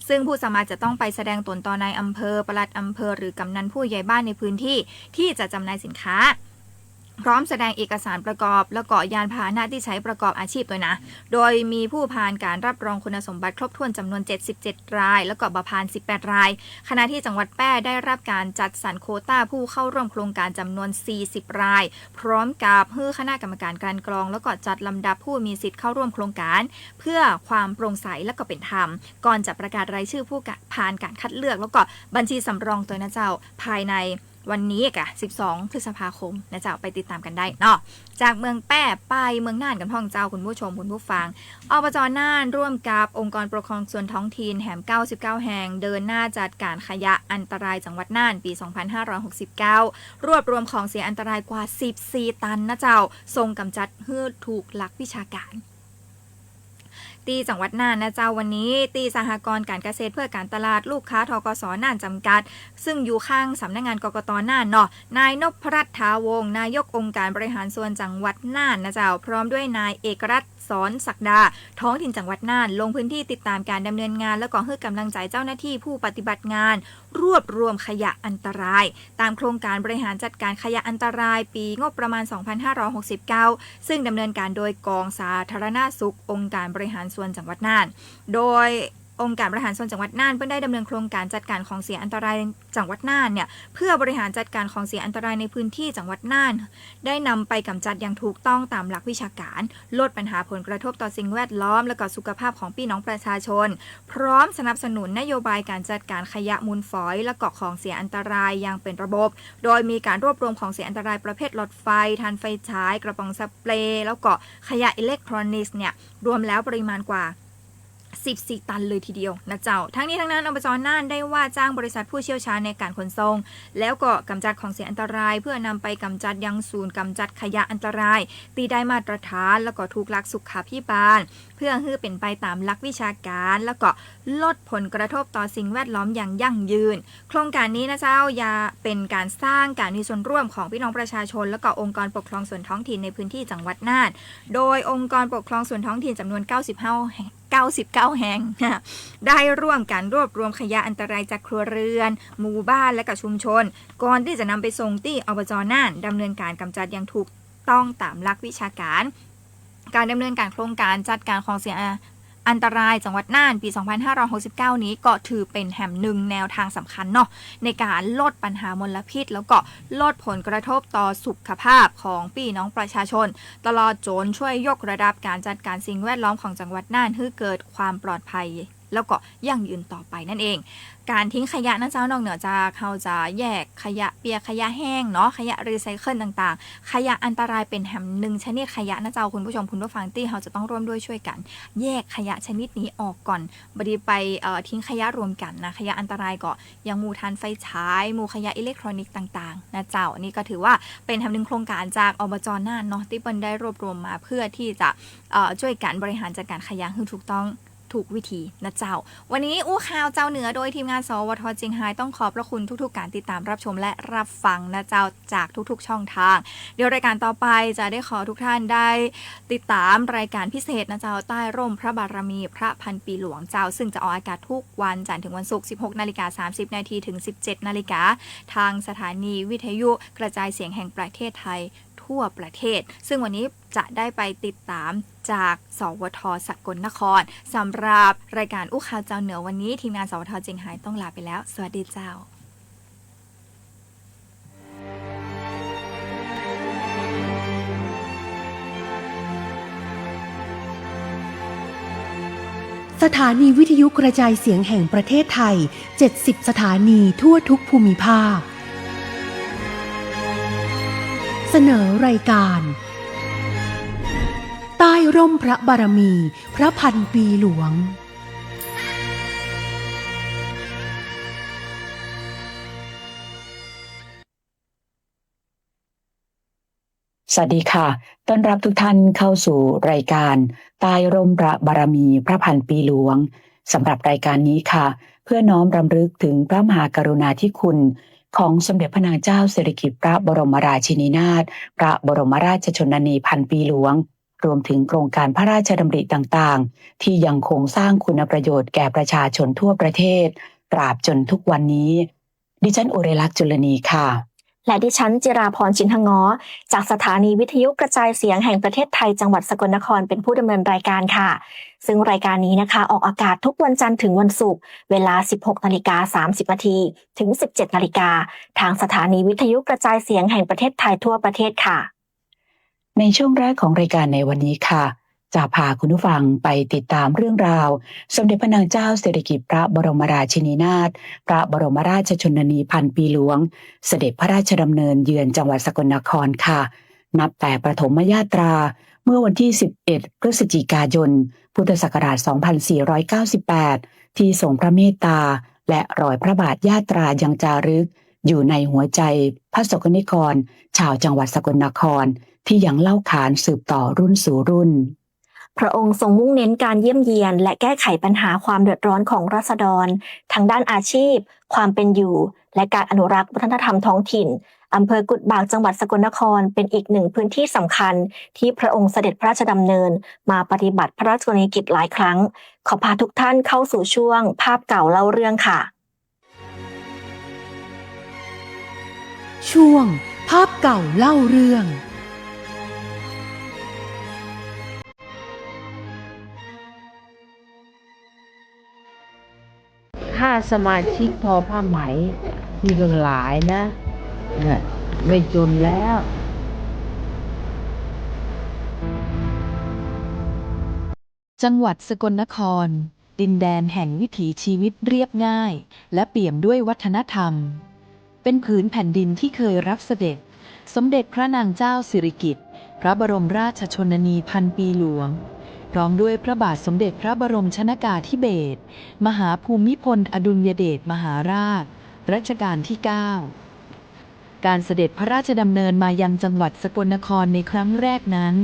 ซึ่งผู้สมัครจะต้องไปแสดงตนต่อนายอำเภอปลัดอำเภอหรือกำนันผู้ใหญ่บ้านในพื้นที่ที่จะจำหน่ายสินค้าพร้อมแสดงเอกสารประกอบแล้วก็ยานพาหนะที่ใช้ประกอบอาชีพด้วยนะโดยมีผู้ผ่านการรับรองคุณสมบัติครบถ้วนจำนวน77รายแล้วก็บ่ผ่าน18รายขณะที่จังหวัดแป้ได้รับการจัดสรรโควต้าผู้เข้าร่วมโครงการจำนวน40รายพร้อมกับให้คณะกรรมการการกรองแล้วก็จัดลำดับผู้มีสิทธิ์เข้าร่วมโครงการเพื่อความโปร่งใสและก็เป็นธรรมก่อนจะประกาศรายชื่อผู้ผ่านการคัดเลือกแล้วก็บัญชีสำรองตัวนะเจ้าภายในวันนี้กะ12พฤษภาคมนะเจ้าไปติดตามกันได้เนาะจากเมืองแป้ไปเมืองน่านกันพ่องเจ้าคุณผู้ชมคุณผู้ฟังอบจ.น่านร่วมกับองค์กรปกครองส่วนท้องถิ่นแห่ง99แห่งเดินหน้าจัดการขยะอันตรายจังหวัดน่านปี2569รวบรวมของเสียอันตรายกว่า14ตันนะเจ้าส่งกำจัดเพื่อถูกหลักวิชาการตีจังหวัดน่านนะเจ้าวันนี้ตีสหกรณ์การเกษตรเพื่อการตลาดลูกค้าทกส.น่านจำกัดซึ่งอยู่ข้างสำนักงานกกต.น่านเนาะนายนพรัตน์ ถาวงศ์นายกองค์การบริหารส่วนจังหวัดน่านนะเจ้าพร้อมด้วยนายเอกรัตน์สอนศักดาท้องถิ่นจังหวัดน่านลงพื้นที่ติดตามการดำเนินงานแล้วก็ให้กำลังใจเจ้าหน้าที่ผู้ปฏิบัติงานรวบรวมขยะอันตรายตามโครงการบริหารจัดการขยะอันตรายปีงบประมาณ2569ซึ่งดำเนินการโดยกองสาธารณสุของค์การบริหารส่วนจังหวัดน่านโดยองค์การบริหารส่วนจังหวัดน่านเพิ่งได้ดำเนินโครงการจัดการของเสียอันตรายจังหวัดน่านเนี่ยเพื่อบริหารจัดการของเสียอันตรายในพื้นที่จังหวัดน่านได้นำไปกำจัดอย่างถูกต้องตามหลักวิชาการลดปัญหาผลกระทบต่อสิ่งแวดล้อมและก็สุขภาพของพี่น้องประชาชนพร้อมสนับสนุนนโยบายการจัดการขยะมูลฝอยและก็ของเสียอันตรายอย่างเป็นระบบโดยมีการรวบรวมของเสียอันตรายประเภทหลอดไฟถ่านไฟฉายกระป๋องสเปรย์แล้วก็ขยะอิเล็กทรอนิกส์เนี่ยรวมแล้วปริมาณกว่า14ตันเลยทีเดียวนะเจ้าทั้งนี้ทั้งนั้นอบจ.น่านได้ว่าจ้างบริษัทผู้เชี่ยวชาญในการขนส่งแล้วก็กำจัดของเสียอันตรายเพื่อนำไปกำจัดยังศูนย์กำจัดขยะอันตรายตีได้มาตรฐานแล้วก็ถูกหลักสุขาภิบาลเพื่อให้เป็นไปตามหลักวิชาการแล้วก็ลดผลกระทบต่อสิ่งแวดล้อมอย่างยั่งยืนโครงการนี้นะเจ้าอย่าเป็นการสร้างการมีส่วนร่วมของพี่น้องประชาชนแล้วก็องค์กรปกครองส่วนท้องถิ่นในพื้นที่จังหวัดน่านโดยองค์กรปกครองส่วนท้องถิ่นจำนวน99แห่งได้ร่วมกันรวบรวมขยะอันตรายจากครัวเรือนหมู่บ้านและก็ชุมชนก่อนที่จะนำไปส่งที่อบจ.น่านดำเนินการกำจัดอย่างถูก ต้องตามหลักวิชาการดำเนินการโครงการจัดการของเสียอันตรายจังหวัดน่านปี 2569 นี้ก็ถือเป็นแห่งหนึ่งแนวทางสำคัญเนาะในการลดปัญหามลพิษแล้วก็ลดผลกระทบต่อสุขภาพของพี่น้องประชาชนตลอดจนช่วยยกระดับการจัดการสิ่งแวดล้อมของจังหวัดน่านให้เกิดความปลอดภัยแล้วก็ยั่งยืนต่อไปนั่นเองการทิ้งขยะนะเจ้านอกเหนือจากเขาจะแยกขยะเปียกขยะแห้งเนาะขยะรีไซเคิลต่างๆขยะอันตรายเป็นแห่งหนึ่งชนิดขยะนะเจ้าคุณผู้ชมคุณผู้ฟังที่เขาจะต้องร่วมด้วยช่วยกันแยกขยะชนิดนี้ออกก่อนบดีไปทิ้งขยะรวมกันนะขยะอันตรายก็ยังมูทานไฟฉายมูขยะอิเล็กทรอนิกส์ต่างๆนะเจ้านี่ก็ถือว่าเป็นแห่งหนึ่งโครงการจากอบจ.น่านเนาะที่เปิ้ลได้รวบรวมมาเพื่อที่จะช่วยกันบริหารจัดการขยะให้ถูกต้องถูกวิธีนะเจ้าวันนี้อู้ข่าวเจ้าเหนือโดยทีมงานสวท.เจียงไฮ้ต้องขอบพระคุณทุกๆการติดตามรับชมและรับฟังนะเจ้าจากทุกๆช่องทางเดี๋ยวรายการต่อไปจะได้ขอทุกท่านได้ติดตามรายการพิเศษนะเจ้าใต้ร่มพระบารมีพระพันปีหลวงเจ้าซึ่งจะออกอากาศทุกวันจันทร์ถึงวันศุกร์ 16:30 น.ถึง 17:00 น.ทางสถานีวิทยุกระจายเสียงแห่งประเทศไทยทั่วประเทศซึ่งวันนี้จะได้ไปติดตามจากสวท.สกลนครสำหรับรายการอู้ข่าวเจ้าเหนือวันนี้ทีมงานสวท.เจียงไฮ้ต้องลาไปแล้วสวัสดีเจ้าสถานีวิทยุกระจายเสียงแห่งประเทศไทย70 สถานีทั่วทุกภูมิภาคเสนอรายการใต้ร่มพระบารมีพระพันปีหลวงสวัสดีค่ะต้อนรับทุกท่านเข้าสู่รายการใต้ร่มพระบารมีพระพันปีหลวงสำหรับรายการนี้ค่ะเพื่อน้อมรำลึกถึงพระมหากรุณาธิคุณของสมเด็จพระนางเจ้าสิริกิติ์พระบรมราชินีนาถพระบรมราชชนนีพันปีหลวงรวมถึงโครงการพระราชดำริต่างๆที่ยังคงสร้างคุณประโยชน์แก่ประชาชนทั่วประเทศตราบจนทุกวันนี้ดิฉันอุไรลักษณ์จุลนีค่ะและดิฉันจิราพรชินทง้อจากสถานีวิทยุกระจายเสียงแห่งประเทศไทยจังหวัดสกลนครเป็นผู้ดำเนินรายการค่ะซึ่งรายการนี้นะคะออกอากาศทุกวันจันทร์ถึงวันศุกร์เวลา 16:30 น.ถึง 17:00 น.ทางสถานีวิทยุกระจายเสียงแห่งประเทศไทยทั่วประเทศค่ะในช่วงแรกของรายการในวันนี้ค่ะจะพาคุณผู้ฟังไปติดตามเรื่องราวสมเด็จพระนางเจ้าสิริกิติ์พระบรมราชินีนาถพระบรมราชชนนีพันปีหลวงเสด็จพระราชดำเนินเยือนจังหวัดสกลนครค่ะนับแต่ประถมยาตราเมื่อวันที่11 พฤศจิกายนพุทธศักราช 2498ที่ทรงพระเมตตาและรอยพระบาทยาตรายังจารึกอยู่ในหัวใจพระสกลนิกรชาวจังหวัดสกลนครที่ยังเล่าขานสืบต่อรุ่นสู่รุ่นพระองค์ทรงมุ่งเน้นการเยี่ยมเยียนและแก้ไขปัญหาความเดือดร้อนของราษฎรทางด้านอาชีพความเป็นอยู่และการอนุรักษ์วัฒนธรรมท้องถิ่นอำเภอกุดบากจังหวัดสกลนครเป็นอีกหนึ่งพื้นที่สำคัญที่พระองค์เสด็จพระราชดำเนินมาปฏิบัติพระราชกรณียกิจหลายครั้งขอพาทุกท่านเข้าสู่ช่วงภาพเก่าเล่าเรื่องค่ะช่วงภาพเก่าเล่าเรื่องค่าสมาชิกทอผ้าไหมนี่ก็หลายนะไม่จนแล้วจังหวัดสกลนครดินแดนแห่งวิถีชีวิตเรียบง่ายและเปี่ยมด้วยวัฒนธรรมเป็นผืนแผ่นดินที่เคยรับเสด็จสมเด็จพระนางเจ้าสิริกิติ์พระบรมราชชนนีพันปีหลวงพร้อมด้วยพระบาทสมเด็จพระบรมชนกาธิเบศรมหาภูมิพลอดุลยเดชมหาราชรัชกาลที่ 9 การเสด็จพระราชดำเนินมายังจังหวัดสกลนครในครั้งแรกนั้น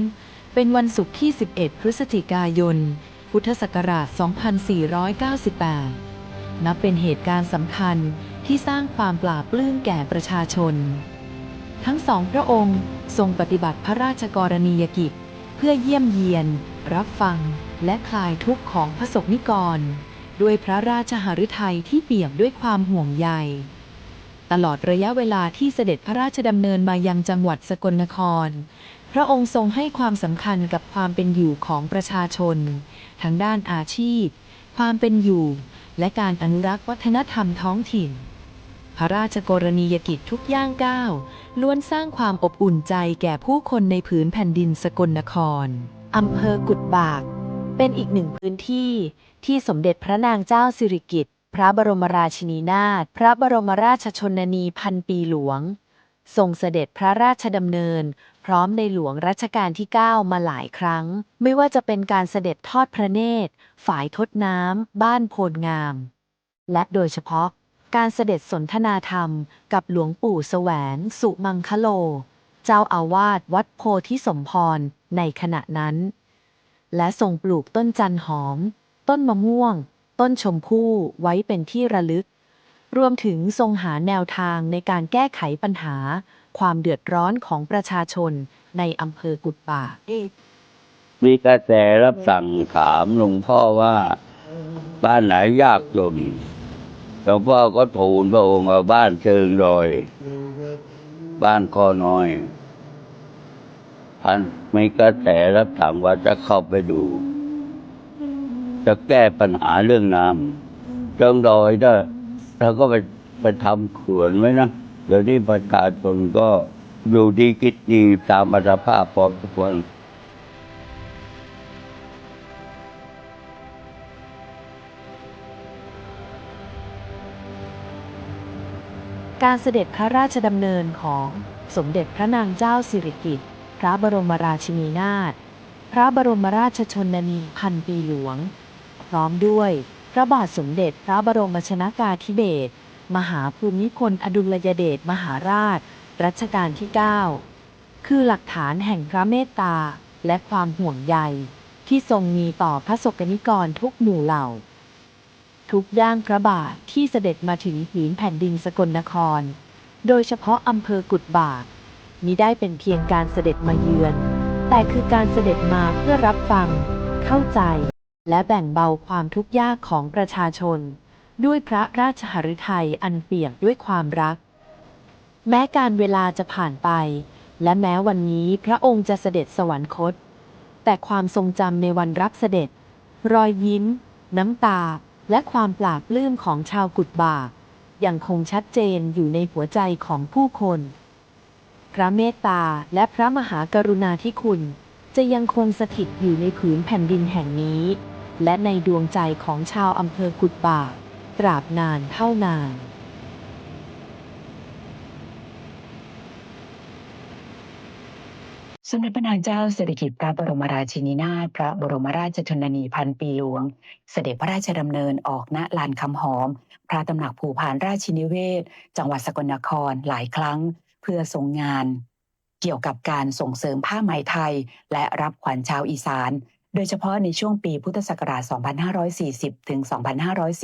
เป็นวันศุกร์ที่ 11 พฤศจิกายน พุทธศักราช 2498 นับเป็นเหตุการณ์สำคัญที่สร้างความปลาบปลื้มแก่ประชาชนทั้งสองพระองค์ทรงปฏิบัติพระราชกรณียกิจเพื่อเยี่ยมเยียนรับฟังและคลายทุกข์ของพระสงฆ์นิกรด้วยพระราชหฤทัยที่เปี่ยมด้วยความห่วงใยตลอดระยะเวลาที่เสด็จพระราชดำเนินมายังจังหวัดสกลนคร พระองค์ทรงให้ความสำคัญกับความเป็นอยู่ของประชาชนทั้งด้านอาชีพความเป็นอยู่และการอนุรักษ์วัฒนธรรมท้องถิ่นพระราชกรณียกิจทุกย่างก้าวล้วนสร้างความอบอุ่นใจแก่ผู้คนในผืนแผ่นดินสกลนครอำเภอกุดบากเป็นอีกหนึ่งพื้นที่ที่สมเด็จพระนางเจ้าสิริกิติ์พระบรมราชินีนาถพระบรมราชชนนีพันปีหลวงทรงเสด็จพระราชดำเนินพร้อมในหลวงรัชกาลที่ 9 มาหลายครั้งไม่ว่าจะเป็นการเสด็จทอดพระเนตรฝายทดน้ำบ้านโพลงามและโดยเฉพาะการเสด็จสนทนาธรรมกับหลวงปู่แสวงสุมังคโลเจ้าอาวาสวัดโพธิสมพรในขณะนั้นและทรงปลูกต้นจันหอมต้นมะม่วงต้นชมพู่ไว้เป็นที่ระลึกรวมถึงทรงหาแนวทางในการแก้ไขปัญหาความเดือดร้อนของประชาชนในอำเภอกุดบากมีกระแสรับสั่งถามหลวงพ่อว่าบ้านไหนยากจนหลวงพ่อก็ทูลพระองค์ว่าบ้านเชิงดอยบ้านข้อน้อยท่านมีกระแสรับสั่งว่าจะเข้าไปดูจะแก้ปัญหาเรื่องน้ำเชิงดอยได้เราก็ไปทำเขื่อนไว้นะเดี๋ยวนี้ประชาชนก็อยู่ดีกินดีตามอัตภาพพอสมควร การเสด็จพระราชดำเนินของสมเด็จพระนางเจ้าสิริกิติ์พระบรมราชินีนาถพระบรมราชชนนีพันปีหลวงพร้อมด้วยพระบาทสมเด็จพระบรมชนกาธิเบศรมหาภูมิพลอดุลยเดชมหาราชรัชกาลที่ 9 คือหลักฐานแห่งพระเมตตาและความห่วงใยที่ทรงมีต่อพระสกนิกรทุกหมู่เหล่าทุกย่างพระบาทที่เสด็จมาถึงผืนแผ่นดินสกลนครโดยเฉพาะอำเภอกุดบากมิได้เป็นเพียงการเสด็จมาเยือนแต่คือการเสด็จมาเพื่อรับฟังเข้าใจและแบ่งเบาความทุกข์ยากของประชาชนด้วยพระราชหฤทัยอันเปี่ยมด้วยความรักแม้การเวลาจะผ่านไปและแม้วันนี้พระองค์จะเสด็จสวรรคตแต่ความทรงจำในวันรับเสด็จรอยยิ้มน้ำตาและความปลาบปลื้มของชาวกุดบากยังคงชัดเจนอยู่ในหัวใจของผู้คนพระเมตตาและพระมหากรุณาธิคุณจะยังคงสถิตอยู่ในผืนแผ่นดินแห่งนี้และในดวงใจของชาวอำเภอกุดบากตราบนานเท่านานสมเด็จพระนางเจ้าสิริกิติ์พระบรมราชินีนาถพระบรมราชชนนีพันปีหลวงเสด็จพระราชดำเนินออกณลานคำหอมพระตำหนักภูพานราชินิเวศจังหวัดสกลนครหลายครั้งเพื่อทรงงานเกี่ยวกับการส่งเสริมผ้าไหมไทยและรับขวัญชาวอีสานโดยเฉพาะในช่วงปีพุทธศักราช 2540 ถึง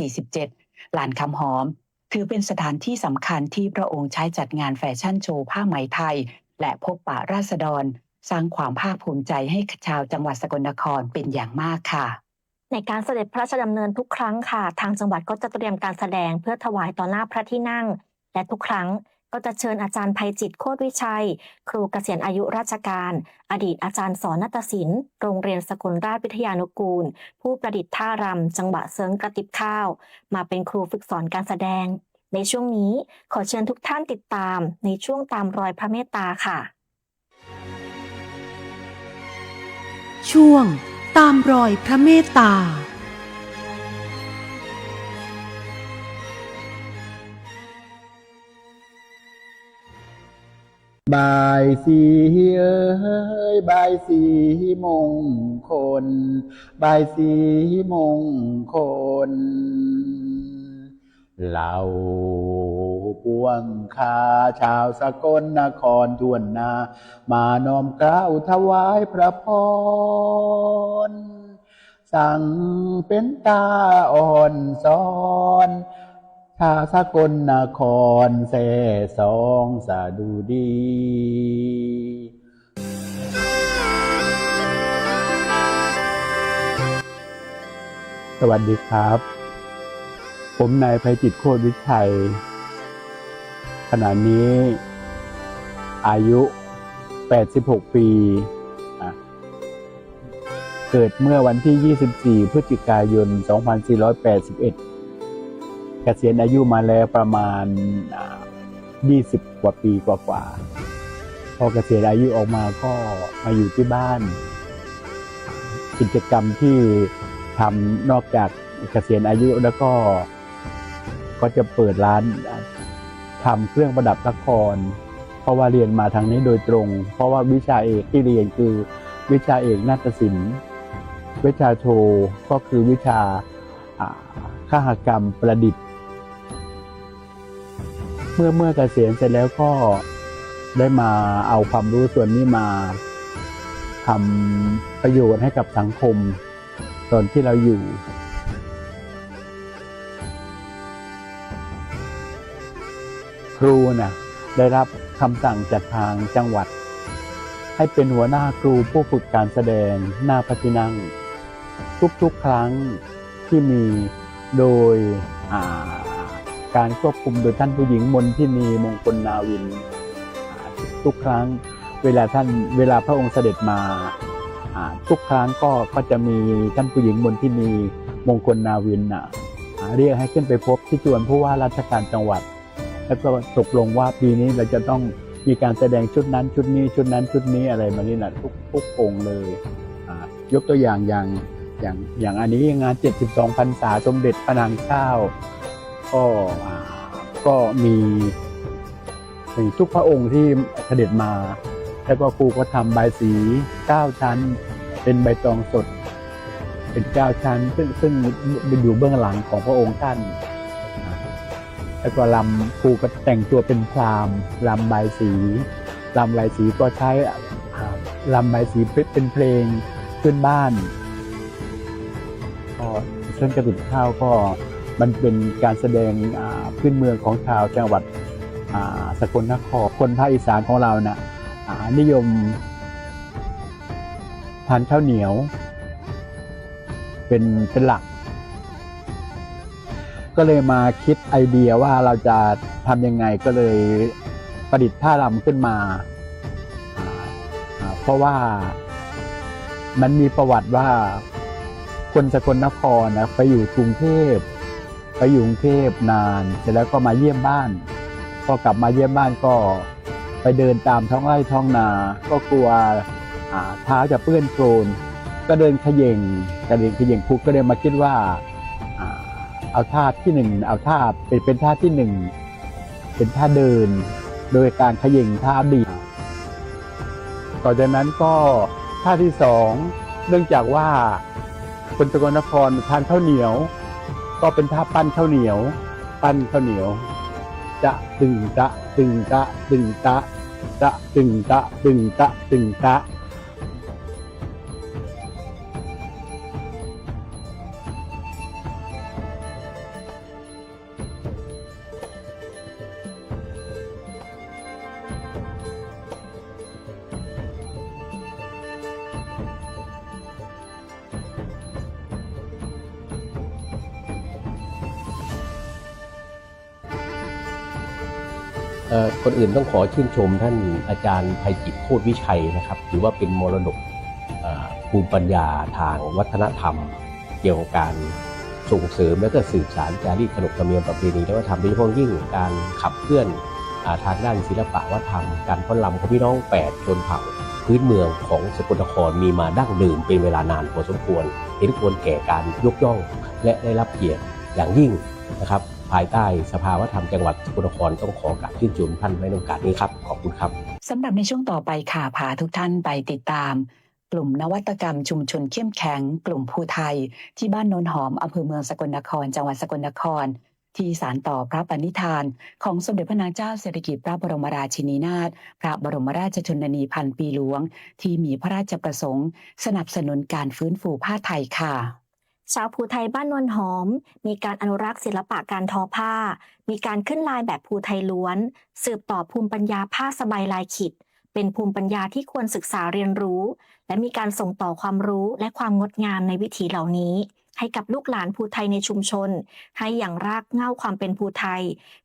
2547 ลานคำหอมถือเป็นสถานที่สำคัญที่พระองค์ใช้จัดงานแฟชั่นโชว์ผ้าไหมไทยและพบปะราษฎรสร้างความภาคภูมิใจให้ชาวจังหวัดสกลนครเป็นอย่างมากค่ะในการเสด็จพระราชดำเนินทุกครั้งค่ะทางจังหวัดก็จะเตรียมการแสดงเพื่อถวายต่อหน้าพระที่นั่งและทุกครั้งก็จะเชิญอาจารย์ไพจิตรโคตรวิชัยครูเกษียณอายุราชการอดีตอาจารย์สอนนาฏศิลป์โรงเรียนสกลราชวิทยานุกูลผู้ประดิษฐ์ท่ารำจังหวะเซิงกระติบข้าวมาเป็นครูฝึกสอนการแสดงในช่วงนี้ขอเชิญทุกท่านติดตามในช่วงตามรอยพระเมตตาค่ะช่วงตามรอยพระเมตตาบายสีเอ้ยบายสีมงคลบายสีมงคลเหล่าปวงคาชาวสกลนครทั่วหน้ามาน้อมเกล้าถวายพระพรสั่งเป็นตาอ่อนสอนชาวสกลนครแส่สองสะดุดีสวัสดีครับผมนายไพจิตรโคตรวิชัยขณะนี้อายุ 86 ปีเกิดเมื่อวันที่ 24 พฤศจิกายน 2481 เกษียณอายุมาแล้วประมาณ 20 กว่าปีกว่าพอเกษียณอายุออกมาก็มาอยู่ที่บ้านกิจกรรมที่ทำนอกจากเกษียณอายุแล้วก็จะเปิดร้านทำเครื่องประดับละครเพราะว่าเรียนมาทางนี้โดยตรงเพราะว่าวิชาเอกที่เรียนคือวิชาเอกนาฏศิลป์วิชาโทก็คือวิชาคหกรรมประดิษฐ์เมื่อเกษียณเสร็จแล้วก็ได้มาเอาความรู้ส่วนนี้มาทำประโยชน์ให้กับสังคมตอนที่เราอยู่ครูได้รับคำสั่งจากทางจังหวัดให้เป็นหัวหน้าครูผู้ฝึกการแสดงหน้าพระที่นั่งทุกครั้งที่มีโดยการควบคุมโดยท่านผู้หญิงมนทินีมงคลนาวินทุกครั้งเวลาพระองค์เสด็จมาทุกครั้งก็จะมีท่านผู้หญิงมนทินีมงคลนาวินเรียกให้ขึ้นไปพบที่จวนผู้ว่าราชการจังหวัดแล้วก็ตกลงว่าปีนี้เราจะต้องมีการแสดงชุดนั้นชุดนี้ชุดนั้นชุดนี้อะไรมานี่ทุกองค์เลยยกตัวอย่างอันนี้งาน72 พรรษาสมเด็จพระนางเจ้าก็มีทุกพระองค์ที่เสด็จมาแล้วก็ครูก็ทำใบสี9 ชั้นเป็นใบตองสดเป็น9 ชั้นซึ่งอยู่เบื้องหลังของพระองค์ท่านแล้วก็ครูก็แต่งตัวเป็นพราหมณ์รำใบสีก็ใช้รำใบสีเป็นเพลงขึ้นบ้านเช่นกระติบข้าวก็มันเป็นการแสดงพื้นเมืองของชาวจังหวัดสกลนครคนภาคอีสานของเรานิยมทานข้าวเหนียวเป็นหลักก็เลยมาคิดไอเดียว่าเราจะทำยังไงก็เลยประดิษฐ์ท่ารำขึ้นมาเพราะว่ามันมีประวัติว่าคนสกลนครไปอยู่กรุงเทพนานเสร็จแล้วก็มาเยี่ยมบ้านพอกลับมาเยี่ยมบ้านก็ไปเดินตามท้องไร่ท้องนาก็กลัวเท้าจะเปื้อนโคลนก็เดินเขย่งครูก็เลยมาคิดว่าเอาท่าที่1เอาท่าเป็นท่าที่1เป็นท่าเดินโดยการเขย่งท่าบีบต่อจากนั้นก็ท่าที่2เนื่องจากว่าคนสกลนครทานข้าวเหนียวก็เป็นท่าปั้นข้าวเหนียวจะตึงตะตึงตะตึงตะจะตึงตะตึงตะตึงตะคนอื่นต้องขอชื่นชมท่านอาจารย์ไพจิตรโคตรวิชัยนะครับถือว่าเป็นมรดกภูมิปัญญาทางวัฒนธรรมเกี่ยวกับการส่งเสริมและก็สืบสานจารีตขนบธรรมเนียมประเพณีและวัฒนธรรมโดยเฉพาะยิ่งการขับเคลื่อนทางด้านศิลปะวัฒนธรรมการฟ้อนรำของพี่น้อง8ชนเผ่าพื้นเมืองของสกลนครมีมาดั้งเดิมเป็นเวลานานพอสมควรเห็นควรแก่การยกย่องและได้รับเกียรติอย่างยิ่งนะครับภายใต้สภาวัฒนธรรมจังหวัดสกลนครต้องขอกราบชื่นชมท่านในโอกาสนี้ครับขอบคุณครับสำหรับในช่วงต่อไปค่ะพาทุกท่านไปติดตามกลุ่มนวัตกรรมชุมชนเข้มแข็งกลุ่มภูไทยที่บ้านโนนหอมอำเภอเมืองสกลนครจังหวัดสกลนครที่สานต่อพระปณิธานของสมเด็จพระนางเจ้าสิริกิติ์พระบรมราชินีนาถพระบรมราชชนนีพันปีหลวงที่มีพระราชประสงค์สนับสนุนการฟื้นฟูผ้าไทยค่ะชาวภูไทยบ้านนวลหอมมีการอนุรักษ์ศิลปะการทอผ้ามีการขึ้นลายแบบภูไทยล้วนสืบต่อภูมิปัญญาผ้าสบายลายขิดเป็นภูมิปัญญาที่ควรศึกษาเรียนรู้และมีการส่งต่อความรู้และความงดงามในวิถีเหล่านี้ให้กับลูกหลานภูไทยในชุมชนให้อย่างรากเหง้าความเป็นภูไทย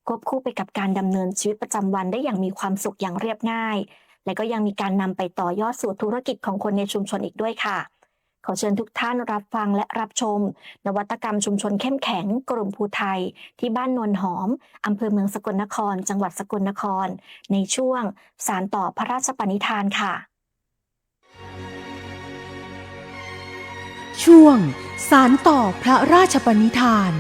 ควบคู่ไปกับการดำเนินชีวิตประจำวันได้อย่างมีความสุขอย่างเรียบง่ายและ และก็ยังมีการนำไปต่อยอดสู่ธุรกิจของคนในชุมชนอีกด้วยค่ะขอเชิญทุกท่านรับฟังและรับชมนวัตกรรมชุมชนเข้มแข็งกลุ่มภูไทยที่บ้านนวลหอมอำเภอเมืองสกลนครจังหวัดสกลนครในช่วงสานต่อพระราชปณิธานค่ะช่วงสานต่อพระราชปณิธาน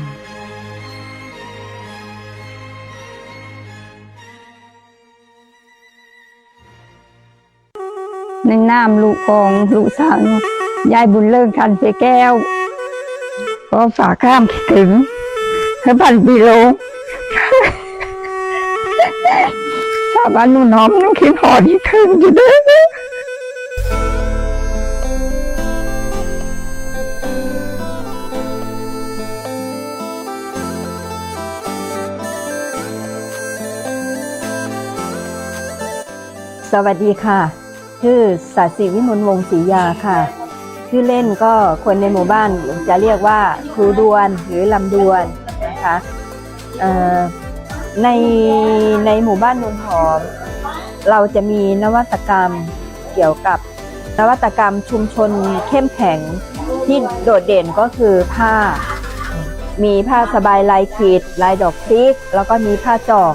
ในนามลูกของลูกสาวยายบุญเลิศคันเสแก้วขอฝากข้ามถึง1,000 กิโลชาวบ้านนุ่นหอมนุ่งคิดหอที่ถึงอยู่เด้อสวัสดีค่ะชื่อศาสิวิมลวงศ์ศรียาค่ะชื่อเล่นก็คนในหมู่บ้านจะเรียกว่าครูดวนหรือลำดวนนะคะในหมู่บ้านนวลหอมเราจะมีนวัตกรรมเกี่ยวกับนวัตกรรมชุมชนเข้มแข็งที่โดดเด่นก็คือผ้ามีผ้าสบายลายขีดลายดอกพริกแล้วก็มีผ้าจอง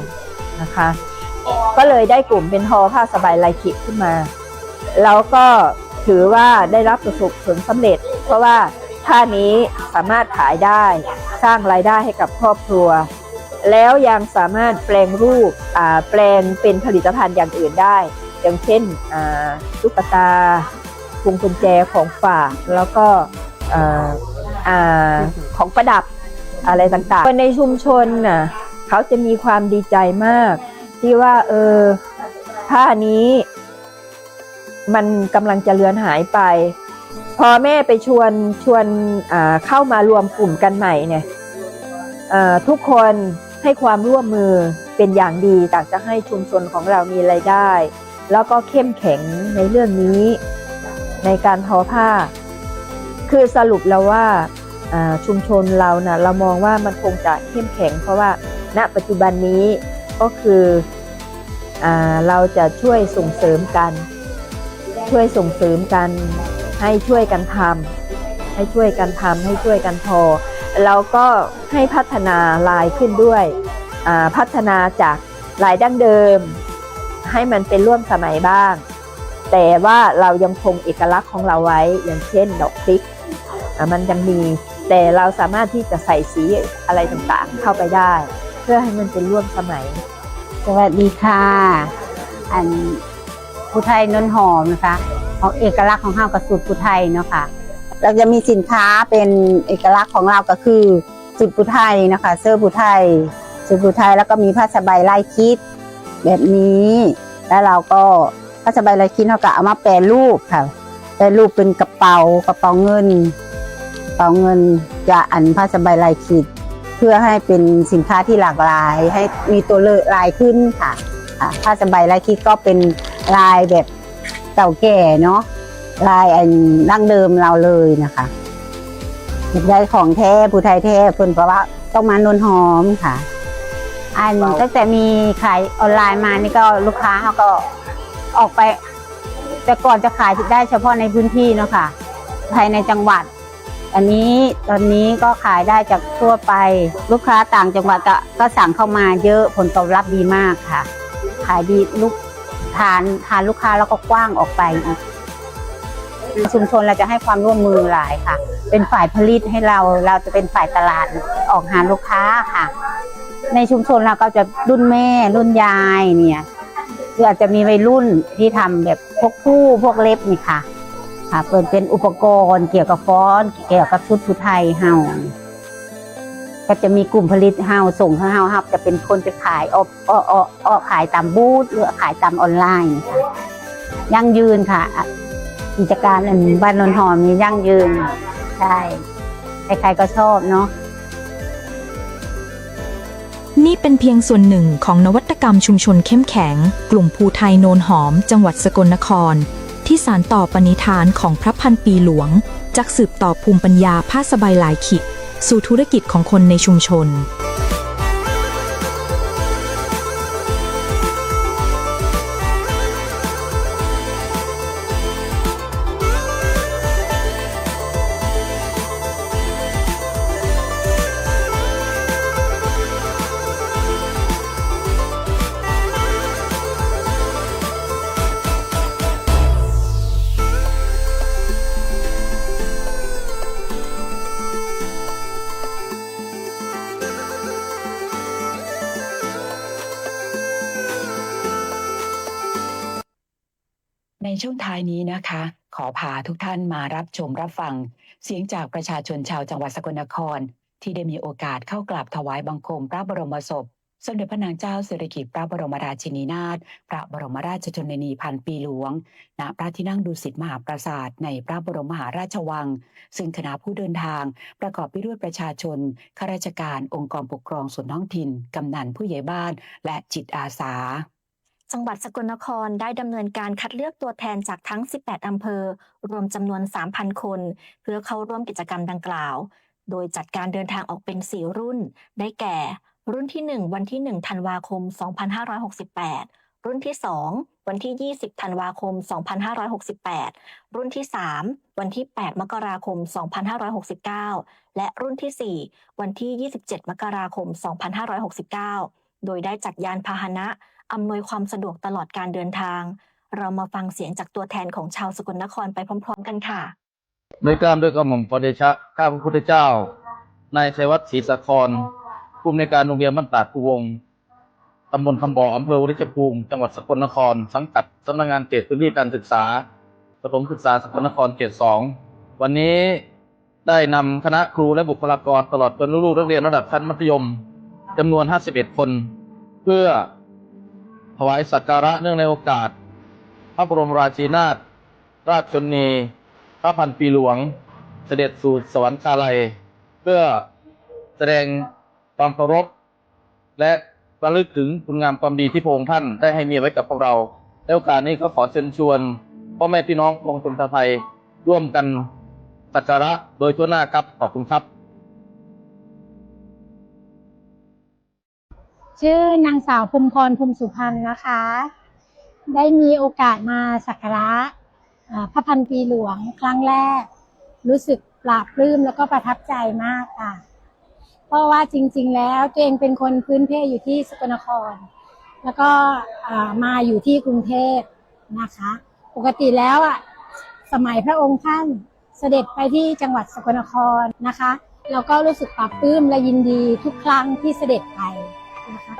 นะคะก็เลยได้กลุ่มเป็นทอผ้าสบายลายขีดขึ้นมาแล้วก็ถือว่าได้รับประสบผลสำเร็จเพราะว่าผ้านี้สามารถขายได้สร้างรายได้ให้กับครอบครัวแล้วยังสามารถแปลงรูปแปลงเป็นผลิตภัณฑ์อย่างอื่นได้อย่างเช่นตุ๊กตาพวงกุญแจของฝากแล้วก็ของประดับอะไรต่างๆคนในชุมชนน่ะเขาจะมีความดีใจมากที่ว่าผ้านี้มันกำลังจะเลือนหายไปพอแม่ไปชวนเข้ามารวมกลุ่มกันใหม่เนี่ยทุกคนให้ความร่วมมือเป็นอย่างดีต่างจะให้ชุมชนของเรามีรายได้แล้วก็เข้มแข็งในเรื่องนี้ในการทอผ้าคือสรุปแล้วว่าชุมชนเรานะเรามองว่ามันคงจะเข้มแข็งเพราะว่าณปัจจุบันนี้ก็คือเราจะช่วยส่งเสริมกันให้ช่วยกันทำให้ช่วยกันทอแล้วก็ให้พัฒนาลายขึ้นด้วยพัฒนาจากลายดั้งเดิมให้มันเป็นร่วมสมัยบ้างแต่ว่าเรายังคงเอกลักษณ์ของเราไว้อย่างเช่นดอกพริกมันยังมีแต่เราสามารถที่จะใส่สีอะไรต่างๆเข้าไปได้เพื่อให้มันเป็นร่วมสมัยสวัสดีค่ะภูไทยนนหอมนะคะของเอกลักษณ์ของเรากับสูตรภูไทยเนาะค่ะเราจะมีสินค้าเป็นเอกลักษณ์ของเราก็คือสูตรภูไทยนะคะเสื้อภูไทยสูตรภูไทยแล้วก็มีผ้าสบายลายคิดแบบนี้แล้วเราก็ผ้าสบายลายคิดเราก็เอามาแปรรูปค่ะแปรรูปเป็นกระเป๋าเงินจะผ้าสบายลายคิดเพื่อให้เป็นสินค้าที่หลากหลายให้มีตัวเลขลายขึ้นค่ะผ้าสบายลายคิดก็เป็นลายแบบเก่าแก่เนาะลายดั้งเดิมเราเลยนะคะได้ของแท้ภูไทยแท้เพิ่นเพราะว่าต้องมานวลหอมค่ะตั้งแต่มีขายออนไลน์มานี่ก็ลูกค้าเขาก็ออกไปแต่ก่อนจะขายได้เฉพาะในพื้นที่เนาะค่ะภายในจังหวัดตอนนี้ก็ขายได้จากทั่วไปลูกค้าต่างจังหวัดก็สั่งเข้ามาเยอะผลตอบรับดีมากค่ะขายดีทานลูกค้าแล้วก็กว้างออกไปอีกชุมชนเราจะให้ความร่วมมือหลายค่ะเป็นฝ่ายผลิตให้เราจะเป็นฝ่ายตลาดออกหาลูกค้าค่ะในชุมชนเราก็จะรุ่นแม่รุ่นยายเนี่ยคืออาจจะมีวัยรุ่นที่ทำแบบพวกผู้พวกเล็บนี่ค่ะเปิดเป็นอุปกรณ์เกี่ยวกับฟ้อนเกี่ยวกับชุดภูไทยเฮาก็จะมีกลุ่มผลิตเฮาส่งเฮาจะเป็นคนไปขายขายตามบูธหรือขายตามออนไลน์ค่ะยั่งยืนค่ะกิจการบ้านนนหอมนี่ยั่งยืนใช่ใครๆก็ชอบเนาะ นี่เป็นเพียงส่วนหนึ่งของนวัตกรรมชุมชนเข้มแข็งกลุ่มภูไทยโนนหอมจังหวัดสกลนครที่สานต่อปณิธานของพระพันปีหลวงจากสืบต่อภูมิปัญญาผ้าสบายลายขิดสู่ธุรกิจของคนในชุมชน ช่วงท้ายนี้นะคะ ขอพาทุกท่านมารับชมรับฟังเสียงจากประชาชนชาวจังหวัดสกลนครที่ได้มีโอกาสเข้ากราบถวายบังคมพระบรมศพสมเด็จพระนางเจ้าสิริกิติ์พระบรมราชินีนาถพระบรมราชชนนีพันปีหลวงณพระที่นั่งดุสิตมหาปราสาทในพระบรมมหาราชวังซึ่งคณะผู้เดินทางประกอบไปด้วยประชาชนข้าราชการองค์กรปกครองส่วนท้องถิ่นกำนันผู้ใหญ่บ้านและจิตอาสาจังหวัดสกลนครได้ดำเนินการคัดเลือกตัวแทนจากทั้ง 18 อำเภอรวมจำนวน 3,000 คนเพื่อเข้าร่วมกิจกรรมดังกล่าวโดยจัดการเดินทางออกเป็น 4 รุ่นได้แก่รุ่นที่ 1 วันที่ 1 ธันวาคม 2568 รุ่นที่ 2 วันที่ 20 ธันวาคม 2568 รุ่นที่ 3 วันที่ 8 มกราคม 2569 และรุ่นที่ 4 วันที่ 27 มกราคม 2569 โดยได้จัดยานพาหนะอำนวยความสะดวกตลอดการเดินทางเรามาฟังเสียงจากตัวแทนของชาวสกลนครไปพร้อมๆกันค่ะโดยการด้วยกระหม่อมขอเดชะข้าพระพุทธเจ้านายชัยวัฒน์ศรีสะครผู้อำนวยการโรงเรียนบ้านตาดภูวงศ์ตำบลคำบ่ออำเภอวริชภูมิจังหวัดสกลนครสังกัดสำนักงานเขตพื้นที่การศึกษาประถมศึกษาสกลนครเขต 2วันนี้ได้นำคณะครูและบุคลากรตลอดจนลูกๆนักเรียนระดับชั้นมัธยมจำนวน51คนเพื่อถวายสักการะเนื่องในโอกาสพระบรมราชินีนาถราชชนนีพระพันปีหลวงเสด็จสู่สวรรคาลัยเพื่อแสดงความเคารพและระลึกถึงคุณงามความดีที่พระองค์ท่านได้ให้มีไว้กับพวกเราในโอกาสนี้ก็ขอเชิญชวนพ่อแม่พี่น้องปวงชนชาวไทยร่วมกันสักการะโดยทั่วหน้าครับขอบคุณครับชื่อนางสาวภูมิพรภูมิสุพรรณนะคะ ได้มีโอกาสมาสักการะพระพันปีหลวงครั้งแรกรู้สึกปลาบปลื้มแล้วก็ประทับใจมากค่ะเพราะว่าจริงๆแล้วตัวเองเป็นคนพื้นเพอยู่ที่สกลนครแล้วก็มาอยู่ที่กรุงเทพนะคะปกติแล้วสมัยพระองค์ท่านเสด็จไปที่จังหวัดสกลนครนะคะเราก็รู้สึกปลาบปลื้มและยินดีทุกครั้งที่เสด็จไปนะคะ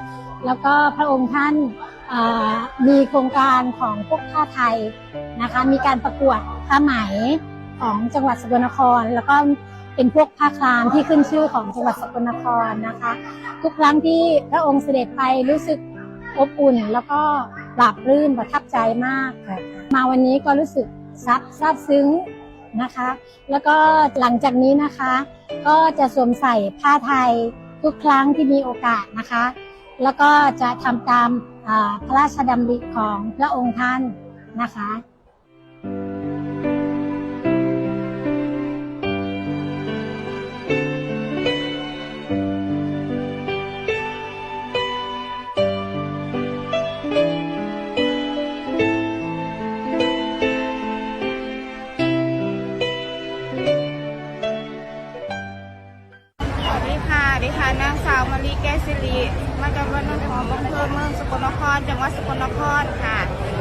แล้วก็พระองค์ท่านมีโครงการของพวกผ้าไทยนะคะมีการประกวดผ้าไหมของจังหวัดสกลนครแล้วก็เป็นพวกผ้าคลามที่ขึ้นชื่อของจังหวัดสกลนครนะคะทุกครั้งที่พระองค์เสด็จไปรู้สึกอบอุ่นแล้วก็ปลาบปลื้มประทับใจมากค่ะมาวันนี้ก็รู้สึกซาบซึ้งนะคะแล้วก็หลังจากนี้นะคะก็จะสวมใส่ผ้าไทยทุกครั้งที่มีโอกาสนะคะแล้วก็จะทำตามพระราชดำริของพระองค์ท่านนะคะ นางสาวมะลิแก้วสิริมาจากบ้านโนนหอมอำเภอเมืองสกลนครจังหวัดสกลนครค่ะ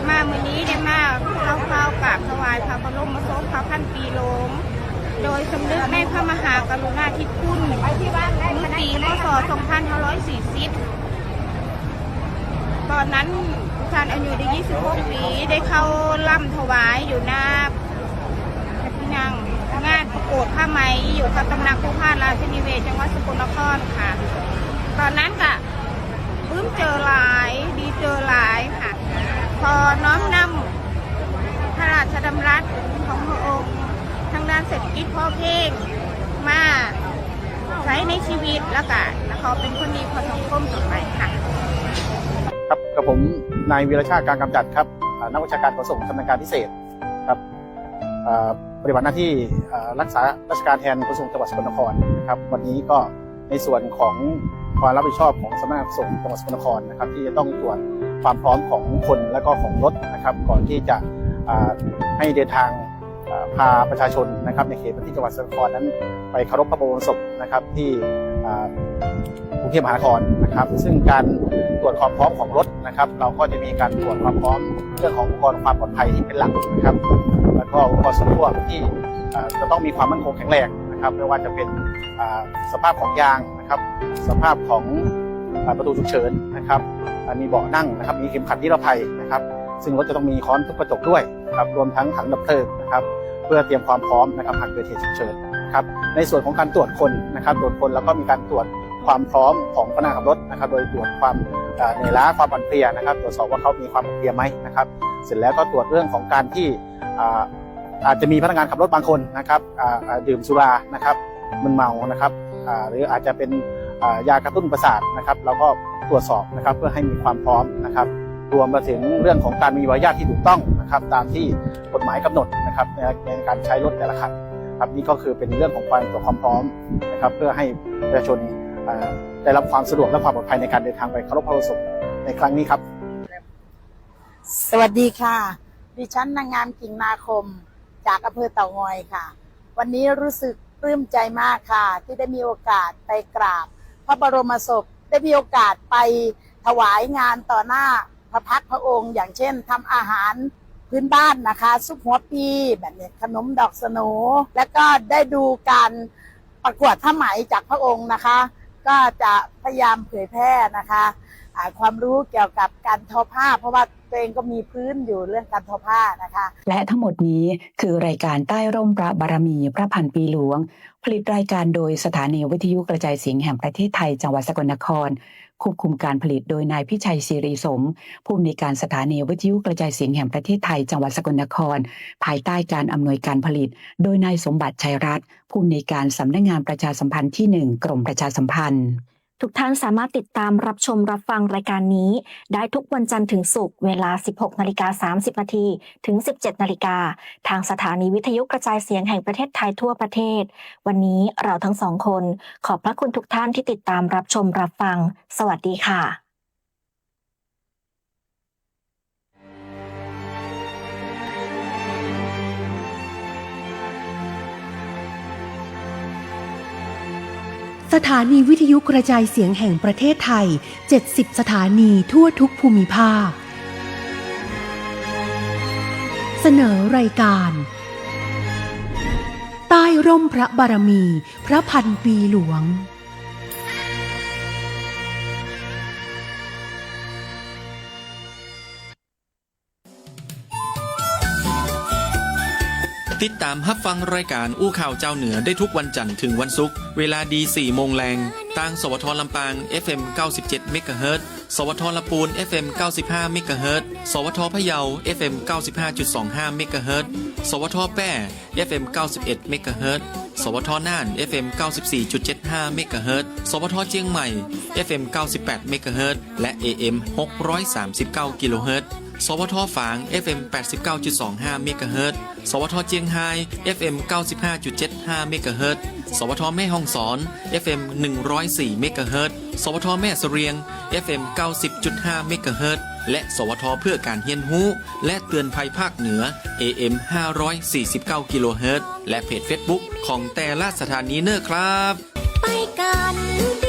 มามื้อนี้ได้มาเข้ากราบถวายพระบรมศพพระพันปีหลวงโดยสำนึกในพระมหากรุณาธิคุณเมื่อปีพ.ศ. 2540ตอนนั้นท่านอายุได้26 ปีได้เข้าล่ำถวายอยู่หน้าพระที่นั่งงานประกวดผ้าไหมอยู่ที่ตำหนักผู้พานราชนิเวศจังหวัดสกลนครค่ะตอนนั้นก็ปลื้มเจอหลายดีเจอหลายค่ะพอน้อมนำพระราชดำรัสของพระองค์ทางด้านเศรษฐกิจพอเพียงมาใช้ในชีวิตแล้วก็เขาเป็นคนดีของสังคมต่อไปค่ะครับกับผมนายวีรชาติการกำจัดครับนักวิชาการขนส่งชำนาญการพิเศษครับปฏิบัติหน้าที่รักษาราชการแทนขนส่งจังหวัดสกลนครนะครับวันนี้ก็ในส่วนของความรับผิดชอบของสำนักงานขนส่งจังหวัดสกลนครนะครับที่จะต้องตรวจความพร้อมของคนและก็ของรถนะครับก่อนที่จะให้เดินทางพาประชาชนนะครับในเขตพื้นที่จังหวัดสกลนครนั้นไปเคารพพระบรมศพนะครับที่กรุงเทพมหานครนะครับซึ่งการตรวจความพร้อมของรถนะครับเราก็จะมีการตรวจความพร้อมเรื่องของอุปกรณ์ความปลอดภัยที่เป็นหลักนะครับแล้วก็อุปกรณ์ส่วนควบที่จะต้องมีความมั่นคงแข็งแรงนะครับไม่ว่าจะเป็นสภาพของยางนะครับสภาพของประตูฉุกเฉินนะครับมีเบาะนั่งนะครับมีเข็มขัดนิรภัยนะครับ ซึ่งรถจะต้องมีค้อนทุบกระจกด้วยครับรวมทั้งถังดับเพลิงนะครับเพื่อเตรียมความพร้อมนะครับหากเกิดเหตุฉุกเฉินครับในส่วนของการตรวจคนนะครับตรวจคนแล้วก็มีการตรวจความพร้อมของพนักงานขับรถนะครับโดยตรวจความเหนื่อยล้าความอ่อนเพลียนะครับตรวจสอบว่าเขามีความอ่อนเพลียไหมนะครับเสร็จแล้วก็ตรวจเรื่องของการที่อาจจะมีพนักงานขับรถบางคนนะครับดื่มสุรานะครับมึนเมานะครับหรืออาจจะเป็นยากระตุ้นประสาทนะครับเราก็ตรวจสอบนะครับเพื่อให้มีความพร้อมนะครับรวมมาถึงเรื่องของการมีใบอนุญาตที่ถูกต้องนะครับตามที่กฎหมายกำหนดนะครับในการใช้รถแต่ละคันครับนี่ก็คือเป็นเรื่องของความพร้อมนะครับเพื่อให้ประชาชนได้รับความสะดวกและความปลอดภัยในการเดินทางไปเคารพพระบรมศพในครั้งนี้ครับสวัสดีค่ะดิฉันนางงามกิ่งนาคมจากอำเภอเต่างอยค่ะวันนี้รู้สึกปลื้มใจมากค่ะที่ได้มีโอกาสไปกราบพระบรมศพได้มีโอกาสไปถวายงานต่อหน้าพระพักตร์พระองค์อย่างเช่นทำอาหารพื้นบ้านนะคะซุปหัวปีแบบนี้ขนมดอกสโหนแล้วก็ได้ดูการประกวดผ้าไหมจากพระองค์นะคะก็จะพยายามเผยแพร่นะคะความรู้เกี่ยวกับการทอผ้าเพราะว่าตัวเองก็มีพื้นอยู่เรื่องการทอผ้านะคะและทั้งหมดนี้คือรายการใต้ร่มพระบารมีพระพันปีหลวงผลิตรายการโดยสถานีวิทยุกระจายเสียงแห่งประเทศไทยจังหวัดสกลนครควบคุมการผลิตโดยนายพิชัยศิริสมผู้อำนวยการสถานีวิทยุกระจายเสียงแห่งประเทศไทยจังหวัดสกลนครภายใต้การอำนวยการผลิตโดยนายสมบัติชัยรัตน์ผู้อำนวยการสำนักงานประชาสัมพันธ์ที่ 1 กรมประชาสัมพันธ์ทุกท่านสามารถติดตามรับชมรับฟังรายการนี้ได้ทุกวันจันทร์ถึงศุกร์เวลา 16:30 น. ถึง 17:00 น. ทางสถานีวิทยุกระจายเสียงแห่งประเทศไทยทั่วประเทศวันนี้เราทั้งสองคนขอบพระคุณทุกท่านที่ติดตามรับชมรับฟังสวัสดีค่ะสถานีวิทยุกระจายเสียงแห่งประเทศไทย 70 สถานีทั่วทุกภูมิภาค เสนอรายการใต้ร่มพระบารมีพระพันปีหลวงติดตามรับฟังรายการอู้ข่าวเจ้าเหนือได้ทุกวันจันทร์ถึงวันศุกร์เวลาดี 4 โมงแรงทางสวทลำปาง FM 97 เมกะเฮิรตซ์สวทลำพูน FM 95 เมกะเฮิรตซ์สวทพะเยา FM 95.25 เมกะเฮิรตซ์สวทแป้ FM 91 เมกะเฮิรตซ์สวทน่าน FM 94.75 เมกะเฮิรตซ์สวทเชียงใหม่ FM 98 เมกะเฮิรตซ์และ AM 639 กิโลเฮิรตซ์สวทฝาง FM 89.25 เมกะเฮิรตซ์สวทเจียงไฮ้ FM 95.75 เมกะเฮิรตซ์สวทแม่ฮ่องสอน FM 104 เมกะเฮิรตซ์สวทแม่เสรียง FM 90.5 เมกะเฮิรตซ์และสวทเพื่อการเรียนรู้และเตือนภัยภาคเหนือ AM 549 กิโลเฮิรตซ์และเพจ Facebook ของแต่ละสถานีเนอร์ครับไปกัน